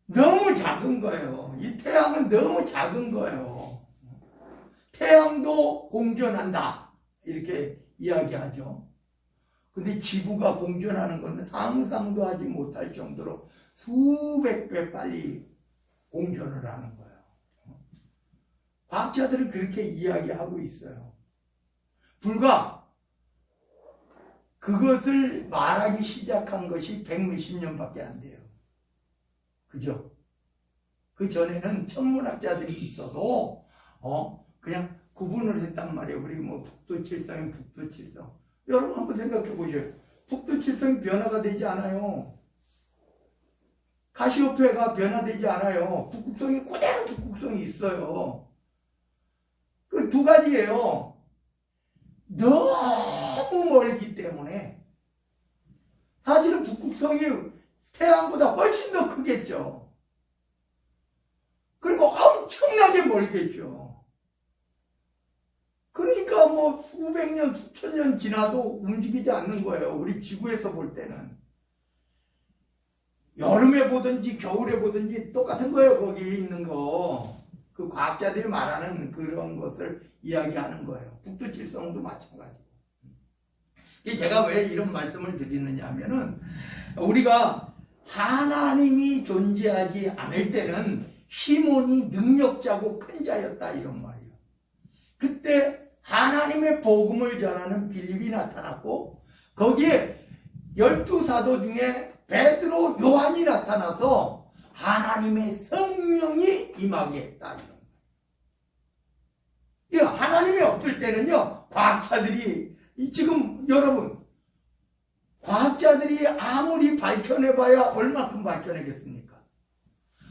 너무 작은 거예요. 이 태양은 너무 작은 거예요. 태양도 공전한다 이렇게 이야기하죠. 근데 지구가 공전하는 건 상상도 하지 못할 정도로 수백 배 빨리 공전을 하는 거예요. 과학자들은 그렇게 이야기하고 있어요. 불과 그것을 말하기 시작한 것이 100몇십 년밖에 안 돼요. 그죠? 그 전에는 천문학자들이 있어도 그냥 구분을 했단 말이에요. 우리 북두칠성이 북두칠성. 여러분 한번 생각해 보세요. 북두칠성이 변화가 되지 않아요. 카시오페가 변화되지 않아요. 북극성이 그대로 북극성이 있어요. 그 두 가지예요. 너무 멀기 때문에 사실은 북극성이 태양보다 훨씬 더 크겠죠. 그리고 엄청나게 멀겠죠. 그러니까 수백 년, 수천 년 지나도 움직이지 않는 거예요. 우리 지구에서 볼 때는. 여름에 보든지 겨울에 보든지 똑같은 거예요. 거기 있는 거. 그 과학자들이 말하는 그런 것을 이야기하는 거예요. 북두칠성도 마찬가지고. 제가 왜 이런 말씀을 드리느냐 하면은 우리가 하나님이 존재하지 않을 때는 시몬이 능력자고 큰 자였다 이런 말이에요. 그때 하나님의 복음을 전하는 빌립이 나타났고 거기에 12사도 중에 베드로, 요한이 나타나서 하나님의 성령이 임하게 했다. 이런 하나님이 없을 때는요, 과학자들이, 지금 여러분, 과학자들이 아무리 밝혀내봐야 얼마큼 밝혀내겠습니까?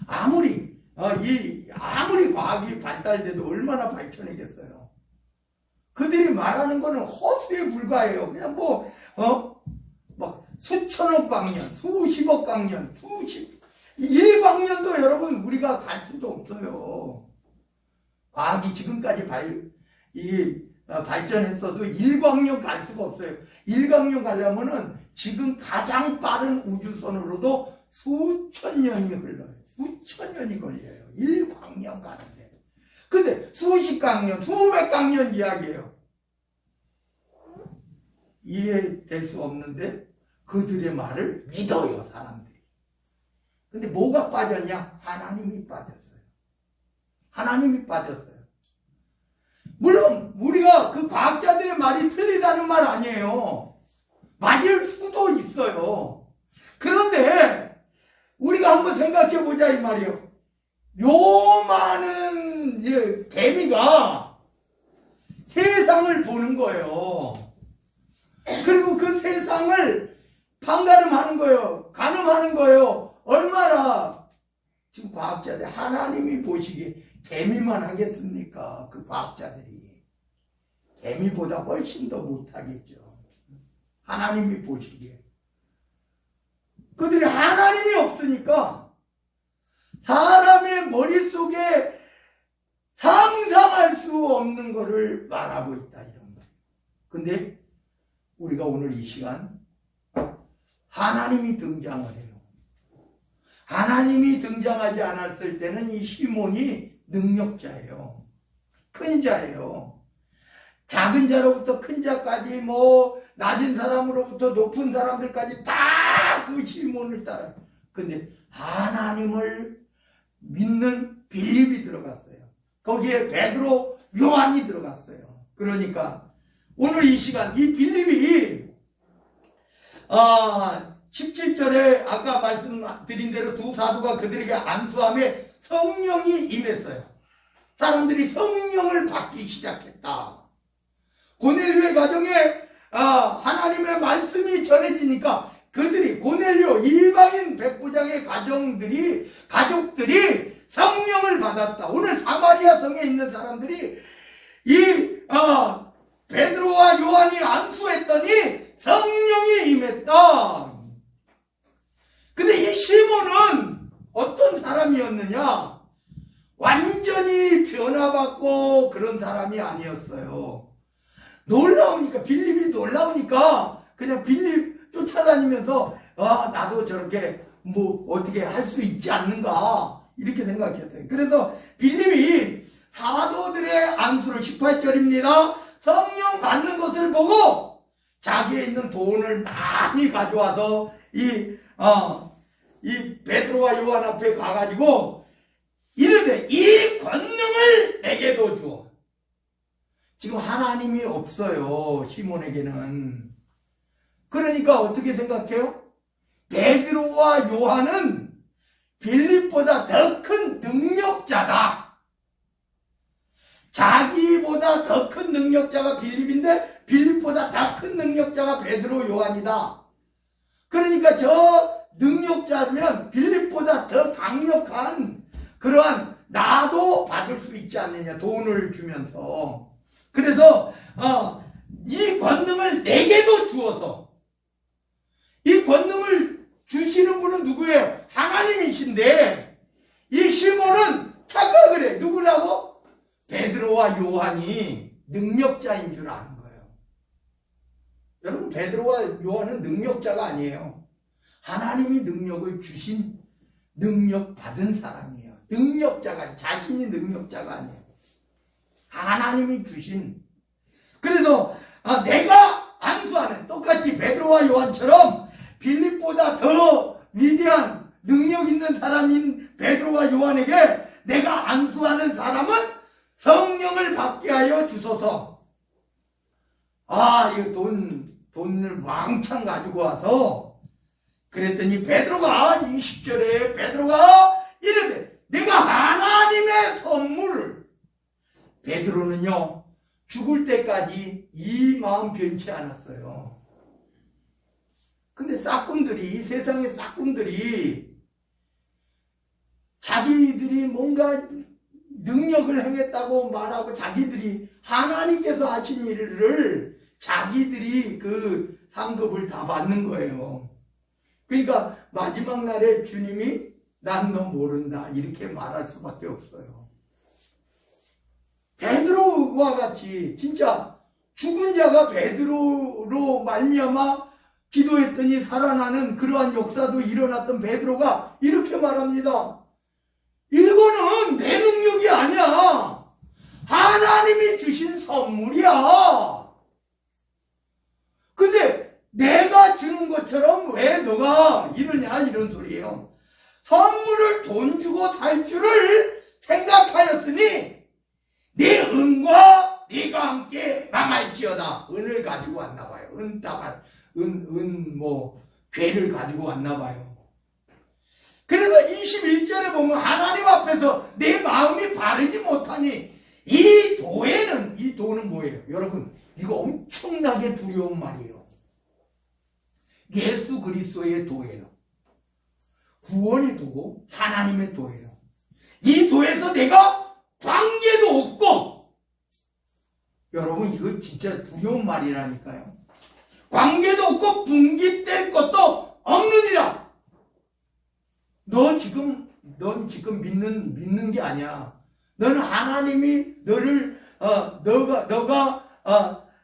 아무리 과학이 발달돼도 얼마나 밝혀내겠어요? 그들이 말하는 거는 허수에 불과해요. 그냥 수천억 광년, 수십억 광년, 1광년도 여러분 우리가 갈 수도 없어요. 과학이 지금까지 발전했어도 1광년 갈 수가 없어요. 1광년 가려면은 지금 가장 빠른 우주선으로도 수천 년이 흘러요. 수천 년이 걸려요. 1광년 가는데. 근데 수십 광년, 수백 광년 이야기예요. 이해될 수 없는데 그들의 말을 믿어요, 사람들이. 근데 뭐가 빠졌냐? 하나님이 빠졌어요. 하나님이 빠졌어요. 물론 우리가 그 과학자들의 말이 틀리다는 말 아니에요. 맞을 수도 있어요. 그런데 우리가 한번 생각해 보자 이 말이요. 요만한 개미가 세상을 보는 거예요. 그리고 그 세상을 판가름하는 거예요. 가늠하는 거예요. 얼마나 지금 과학자들 하나님이 보시기에 개미만 하겠습니까? 그 과학자들이 개미보다 훨씬 더 못하겠죠. 하나님이 보시기에 그들이 하나님이 없으니까 사람의 머릿속에 상상할 수 없는 것을 말하고 있다 이런 거예요. 근데 우리가 오늘 이 시간 하나님이 등장을 해요. 하나님이 등장하지 않았을 때는 이 시몬이 능력자예요. 큰 자예요. 작은 자로부터 큰 자까지 낮은 사람으로부터 높은 사람들까지 다 그 시몬을 따라요. 근데 하나님을 믿는 빌립이 들어갔어요. 거기에 베드로, 요한이 들어갔어요. 그러니까 오늘 이 시간 이 빌립이 17절에 아까 말씀드린 대로 두 사도가 그들에게 안수함에 성령이 임했어요. 사람들이 성령을 받기 시작했다. 고넬료의 가정에 하나님의 말씀이 전해지니까 그들이 고넬료 이방인 백부장의 가족들이 성령을 받았다. 오늘 사마리아 성에 있는 사람들이 이 베드로와 요한이 안수했더니 성령이 임했다. 근데 이 시몬은 어떤 사람이었느냐? 완전히 변화받고 그런 사람이 아니었어요. 놀라우니까 빌립이 놀라우니까 그냥 빌립 쫓아다니면서 나도 저렇게 어떻게 할 수 있지 않는가 이렇게 생각했어요. 그래서 빌립이 사도들의 안수를 18절입니다. 성령 받는 것을 보고 자기에 있는 돈을 많이 가져와서 이 베드로와 요한 앞에 가가지고 이르되 이 권능을 내게도 주어. 지금 하나님이 없어요. 시몬에게는. 그러니까 어떻게 생각해요? 베드로와 요한은 빌립보다 더 큰 능력자다. 자기보다 더 큰 능력자가 빌립인데 빌립보다 더 큰 능력자가 베드로, 요한이다. 그러니까 저 능력자면 빌립보다 더 강력한 그러한 나도 받을 수 있지 않느냐. 돈을 주면서. 그래서 이 권능을 내게도 주어서 이 권능을 주시는 분은 누구예요? 하나님이신데 이 시몬은 착각을 해. 누구라고? 베드로와 요한이 능력자인 줄 아는 거예요. 여러분 베드로와 요한은 능력자가 아니에요. 하나님이 능력을 주신 능력 받은 사람이에요. 능력자가 자신이 능력자가 아니에요. 하나님이 주신. 그래서 내가 안수하는 똑같이 베드로와 요한처럼 빌립보다 더 위대한 능력 있는 사람인 베드로와 요한에게 내가 안수하는 사람은 성령을 받게 하여 주소서. 이거 돈을 왕창 가지고 와서 그랬더니 베드로가 20절에 베드로가 이르되 내가 하나님의 선물을. 베드로는요 죽을 때까지 이 마음 변치 않았어요. 근데 싹군들이, 이 세상의 싹군들이 자기들이 뭔가 능력을 행했다고 말하고 자기들이 하나님께서 하신 일을 자기들이 그 상급을 다 받는 거예요. 그러니까 마지막 날에 주님이 난 너 모른다 이렇게 말할 수밖에 없어요. 베드로와 같이 진짜 죽은 자가 베드로로 말미암아 기도했더니 살아나는 그러한 역사도 일어났던 베드로가 이렇게 말합니다. 이거는 내 능력이 아니야. 하나님이 주신 선물이야. 근데 내가 주는 것처럼 왜 너가 이러냐 이런 소리예요. 선물을 돈 주고 살 줄을 생각하였으니 네 은과 네가 함께 망할지어다. 은을 가지고 왔나 봐요. 은다발, 괴를 가지고 왔나 봐요. 그래서 21절에 보면 하나님 앞에서 내 마음이 바르지 못하니 이 도는 뭐예요? 여러분, 이거 엄청나게 두려운 말이에요. 예수 그리스도의 도예요. 구원의 도고 하나님의 도예요. 이 도에서 내가 관계도 없고, 여러분 이거 진짜 두려운 말이라니까요. 관계도 없고 분깃될 것도 없느니라. 넌 지금 믿는 게 아니야. 너는 하나님이 너를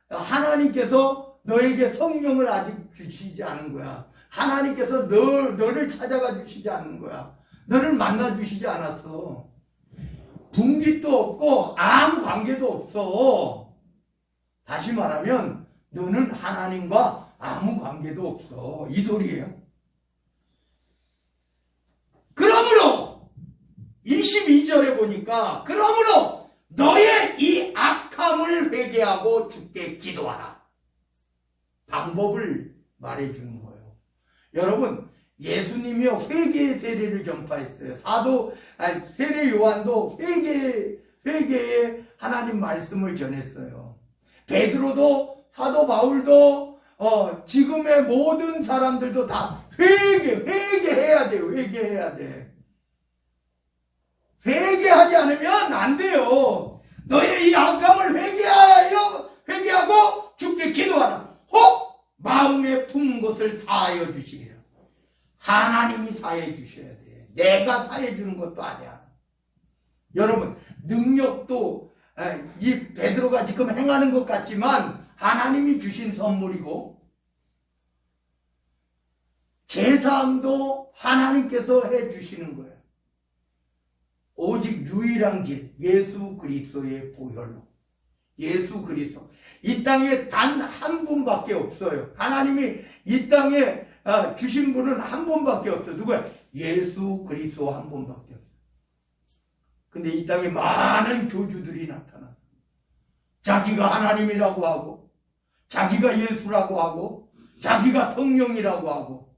하나님께서 너에게 성령을 아직 주시지 않은 거야. 하나님께서 너를 찾아가 주시지 않는 거야. 너를 만나 주시지 않았어. 분깃도 없고 아무 관계도 없어. 다시 말하면 너는 하나님과 아무 관계도 없어. 이 소리예요. 그러므로 22절에 보니까 그러므로 너의 이 악함을 회개하고 주께 기도하라. 방법을 말해주는 거예요. 여러분, 예수님이 회개의 세례를 전파했어요. 세례 요한도 회개의 하나님 말씀을 전했어요. 베드로도, 사도 바울도, 지금의 모든 사람들도 다 회개해야 돼요. 회개해야 돼. 회개하지 않으면 안 돼요. 너의 이 악함을 회개하고 주께 기도하라. 혹 마음에 품은 것을 사하여 주시리라. 하나님이 사해 주셔야 돼. 내가 사해 주는 것도 아니야. 여러분, 능력도 이 베드로가 지금 행하는 것 같지만 하나님이 주신 선물이고, 제사함도 하나님께서 해 주시는 거예요. 오직 유일한 길, 예수 그리스도의 보혈로. 예수 그리스도. 이 땅에 단 한 분밖에 없어요. 하나님이 이 땅에 주신 분은 한 분밖에 없어요. 누구야? 예수 그리스도 한 분밖에 없어요. 근데 이 땅에 많은 교주들이 나타났어요. 자기가 하나님이라고 하고, 자기가 예수라고 하고, 자기가 성령이라고 하고,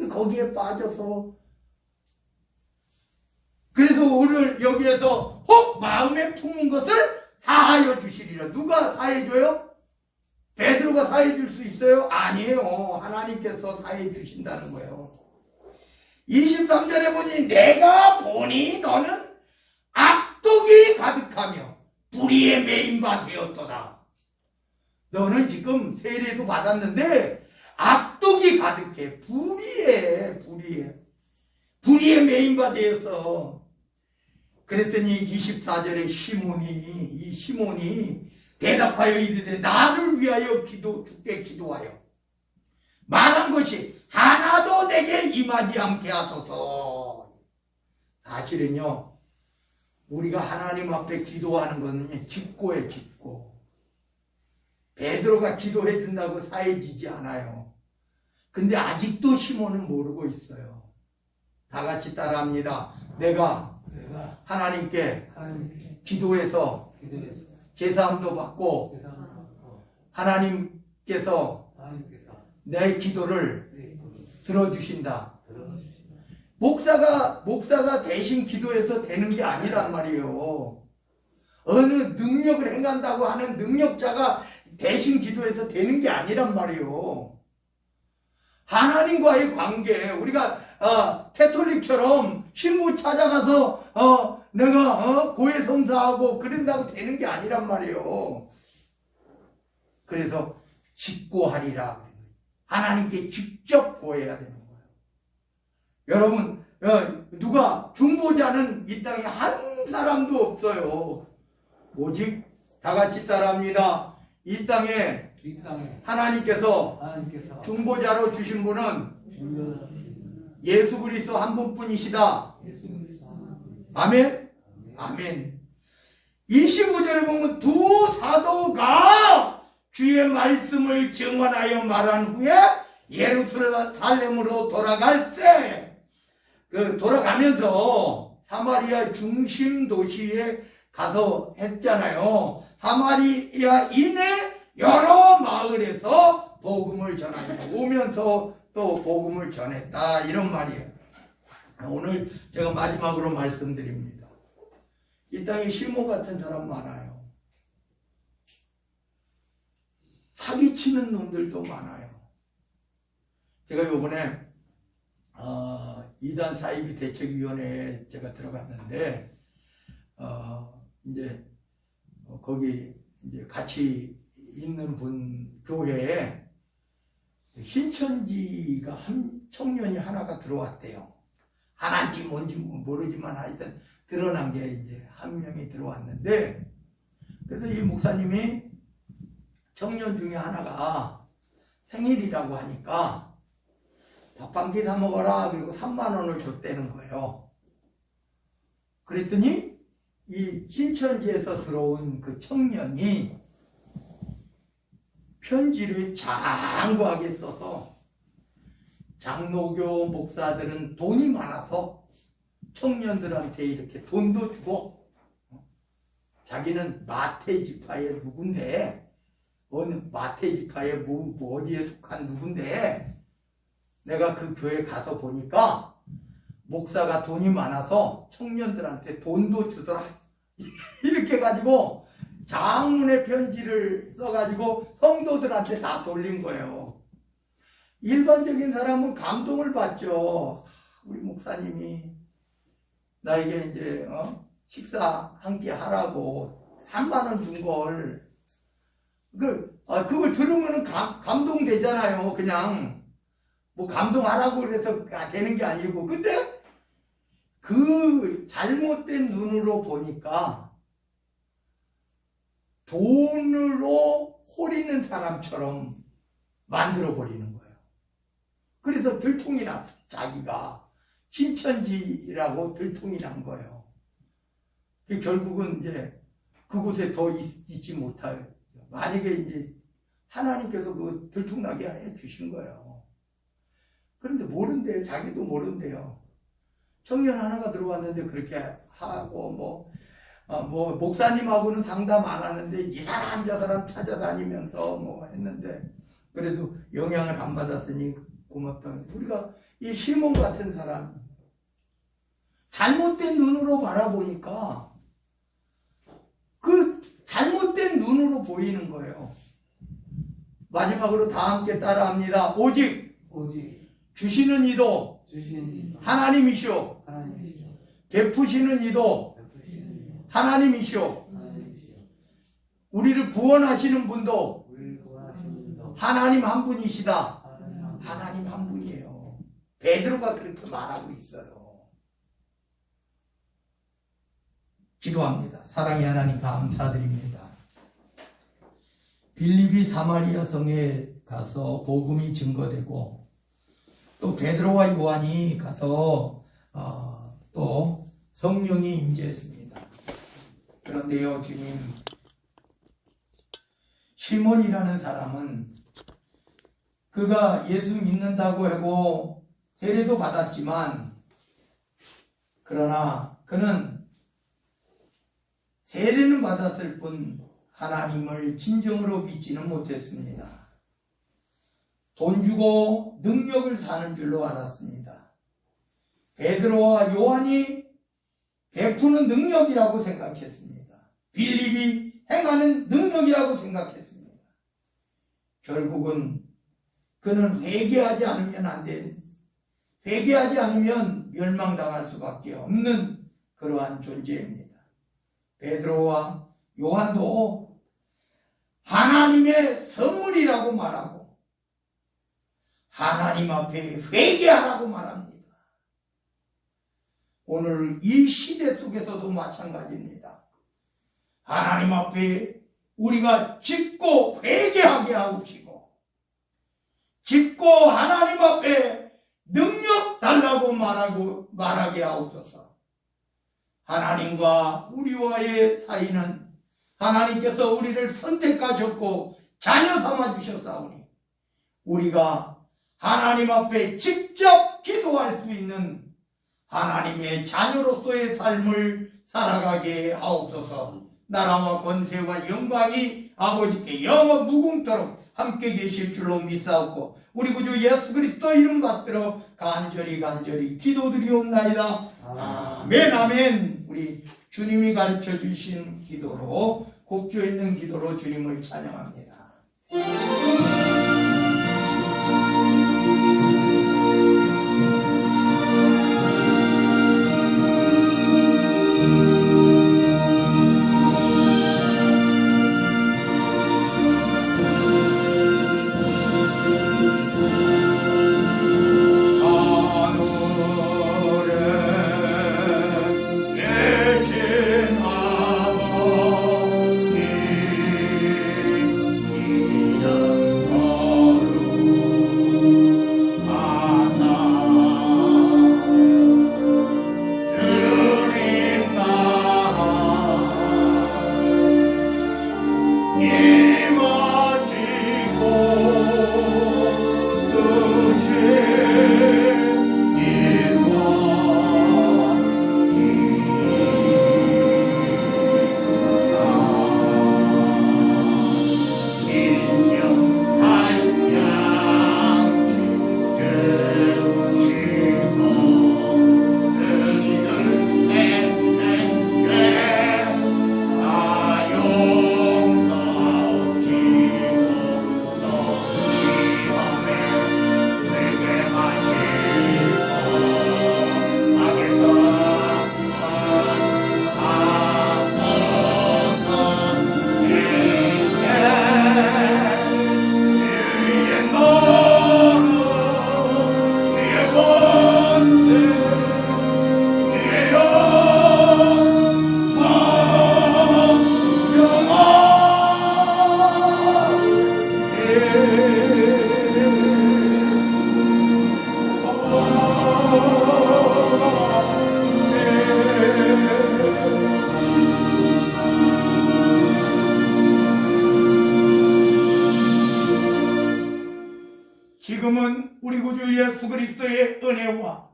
거기에 빠져서, 그래서 오늘 여기에서 혹 마음에 품은 것을 사하여 주시리라. 누가 사해줘요? 베드로가 사해줄 수 있어요? 아니에요. 하나님께서 사해주신다는 거예요. 23절에 보니 내가 보니 너는 악독이 가득하며 불의에 메인 바 되었도다. 너는 지금 세례도 받았는데 악독이 가득해. 불의에 메인 바 되었어. 그랬더니 24절에 시몬이 대답하여 이르되 나를 위하여 주께 기도하여 말한 것이 하나도 내게 임하지 않게 하소서. 사실은요, 우리가 하나님 앞에 기도하는 것은 직고예요. 직고. 베드로가 기도해 준다고 사해지지 않아요. 근데 아직도 시몬은 모르고 있어요. 다 같이 따라합니다. 내가 하나님께 기도해서 제사함도 받고 하나님께서 내 기도를 들어주신다. 목사가 대신 기도해서 되는 게 아니란 말이에요. 어느 능력을 행한다고 하는 능력자가 대신 기도해서 되는 게 아니란 말이에요. 하나님과의 관계, 우리가 캐톨릭처럼 신부 찾아가서 내가 고해 성사하고 그런다고 되는 게 아니란 말이에요. 그래서 직고하리라. 하나님께 직접 고해야 되는 거예요. 여러분, 누가 중보자는 이 땅에 한 사람도 없어요. 오직 다 같이 따라합니다. 이 땅에 하나님께서 중보자로 주신 분은 예수 그리스도 한 분뿐이시다. 아멘? 아멘. 25절에 보면 두 사도가 주의 말씀을 증언하여 말한 후에 예루살렘으로 돌아갈새, 돌아가면서 사마리아 중심 도시에 가서 했잖아요. 사마리아 이내 여러 마을에서 복음을 전하고 오면서 또 복음을 전했다 이런 말이에요. 오늘 제가 마지막으로 말씀드립니다. 이 땅에 시몬 같은 사람 많아요. 사기치는 놈들도 많아요. 제가 요번에 이단 사이비 대책위원회에 제가 들어갔는데 이제 거기 이제 같이 있는 분 교회에 흰천지가 한 청년이 하나가 들어왔대요. 하나인지 뭔지 모르지만 하여튼 드러난 게 이제 한 명이 들어왔는데, 그래서 이 목사님이 청년 중에 하나가 생일이라고 하니까 밥 한 끼 사 먹어라 그리고 3만 원을 줬다는 거예요. 그랬더니 이 흰천지에서 들어온 그 청년이 편지를 장구하게 써서, 장로교 목사들은 돈이 많아서 청년들한테 이렇게 돈도 주고, 자기는 마태 지파의 누군데, 어느 마태 지파의 어디에 속한 누군데, 내가 그 교회 가서 보니까 목사가 돈이 많아서 청년들한테 돈도 주더라. 이렇게 해가지고 장문의 편지를 써가지고 성도들한테 다 돌린 거예요. 일반적인 사람은 감동을 받죠. 우리 목사님이 나에게 이제 식사 한 끼 하라고 3만 원 준 걸, 그걸 들으면 감동되잖아요. 그냥 뭐 감동하라고 그래서 되는 게 아니고, 근데 그 잘못된 눈으로 보니까 돈으로 호리는 사람처럼 만들어 버리는 거예요. 그래서 들통이 났어. 자기가 신천지라고 들통이 난 거예요. 결국은 이제 그곳에 더 있지 못할, 만약에 이제 하나님께서 그 들통나게 해 주신 거예요. 그런데 모른대요. 자기도 모른대요. 청년 하나가 들어왔는데 그렇게 하고 뭐 목사님하고는 상담 안 하는데 이 사람 저 사람 찾아다니면서 뭐 했는데 그래도 영향을 안 받았으니 고맙다. 우리가 이 시몬 같은 사람 잘못된 눈으로 바라보니까 그 잘못된 눈으로 보이는 거예요. 마지막으로 다 함께 따라합니다. 오직 주시는 이도 하나님이시오. 베푸시는 이도 하나님이시오. 우리를 구원하시는 분도 하나님 한 분이시다. 하나님 한 분이에요. 베드로가 그렇게 말하고 있어요. 기도합니다. 사랑의 하나님 감사드립니다. 빌립이 사마리아 성에 가서 복음이 증거되고 또 베드로와 요한이 가서 또 성령이 임재했습니다. 그런데요, 주님, 시몬이라는 사람은 그가 예수 믿는다고 하고 세례도 받았지만, 그러나 그는 세례는 받았을 뿐 하나님을 진정으로 믿지는 못했습니다. 돈 주고 능력을 사는 줄로 알았습니다. 베드로와 요한이 베푸는 능력이라고 생각했습니다. 빌립이 행하는 능력이라고 생각했습니다. 결국은 그는 회개하지 않으면 멸망당할 수밖에 없는 그러한 존재입니다. 베드로와 요한도 하나님의 선물이라고 말하고 하나님 앞에 회개하라고 말합니다. 오늘 이 시대 속에서도 마찬가지입니다. 하나님 앞에 우리가 짓고 회개하게 하시고, 짓고 하나님 앞에 능력 달라고 말하게 하옵소서. 하나님과 우리와의 사이는 하나님께서 우리를 선택하셨고 자녀 삼아 주셨사오니 우리가 하나님 앞에 직접 기도할 수 있는 하나님의 자녀로서의 삶을 살아가게 하옵소서. 나라와 권세와 영광이 아버지께 영원 무궁토록 함께 계실 줄로 믿사옵고 우리 구주 예수 그리스도 이름 받들어 간절히 기도드리옵나이다. 아멘 아멘. 우리 주님이 가르쳐 주신 기도로 곡주에 있는 기도로 주님을 찬양합니다. 지금은 우리 구주 예수 그리스도의 은혜와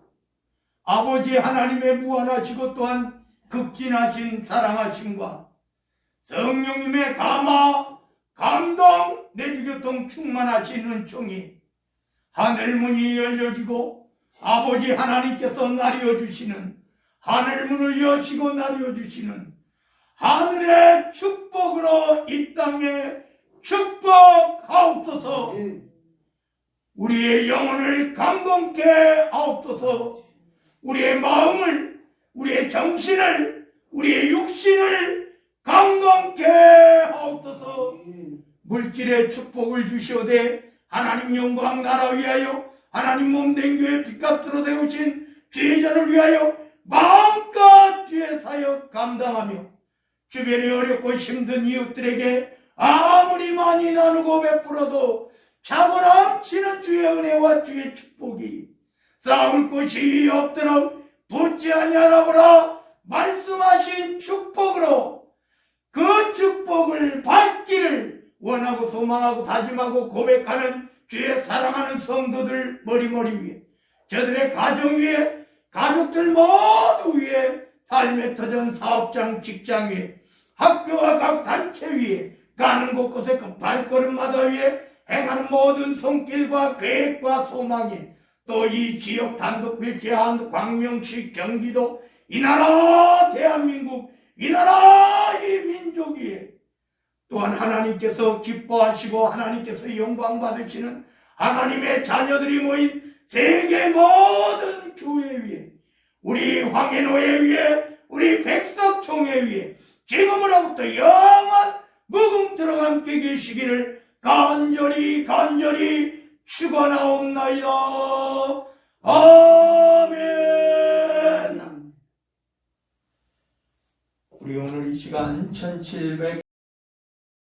아버지 하나님의 무한하시고 또한 극진하신 사랑하심과 성령님의 감화, 감동, 내주교통 충만하신 은총이 하늘문이 열려지고 아버지 하나님께서 나뉘어주시는 하늘문을 여시고 나뉘어주시는 하늘의 축복으로 이 땅에 축복하옵소서. 우리의 영혼을 감동케 하옵소서. 우리의 마음을, 우리의 정신을, 우리의 육신을 감동케 하옵소서. 물질의 축복을 주시오되 하나님 영광 나라 위하여 하나님 몸된 교회 빚값으로 세우신 주의 전을 위하여 마음껏 주의 사역 감당하며 주변에 어렵고 힘든 이웃들에게 아무리 많이 나누고 베풀어도 차고 넘치는 주의 은혜와 주의 축복이 싸울 곳이 없도록 붙지 아니하라고라 말씀하신 축복으로 그 축복을 받기를 원하고 소망하고 다짐하고 고백하는 주의 사랑하는 성도들 머리머리 위에 저들의 가정 위에 가족들 모두 위에 삶의 터전 사업장 직장 위에 학교와 각 단체 위에 가는 곳곳에 그 발걸음마다 위에 행하는 모든 손길과 계획과 소망이 또 이 지역 단독일제한 광명시 경기도 이 나라 대한민국 이 나라 이 민족 위에 또한 하나님께서 기뻐하시고 하나님께서 영광 받으시는 하나님의 자녀들이 모인 세계 모든 교회 위에 우리 황해노회 위에 우리 백석총회 위에 지금으로부터 영원 무궁토록 함께 계시기를 간절히 축원하옵나이다. 아멘. 우리 오늘 이 시간 1700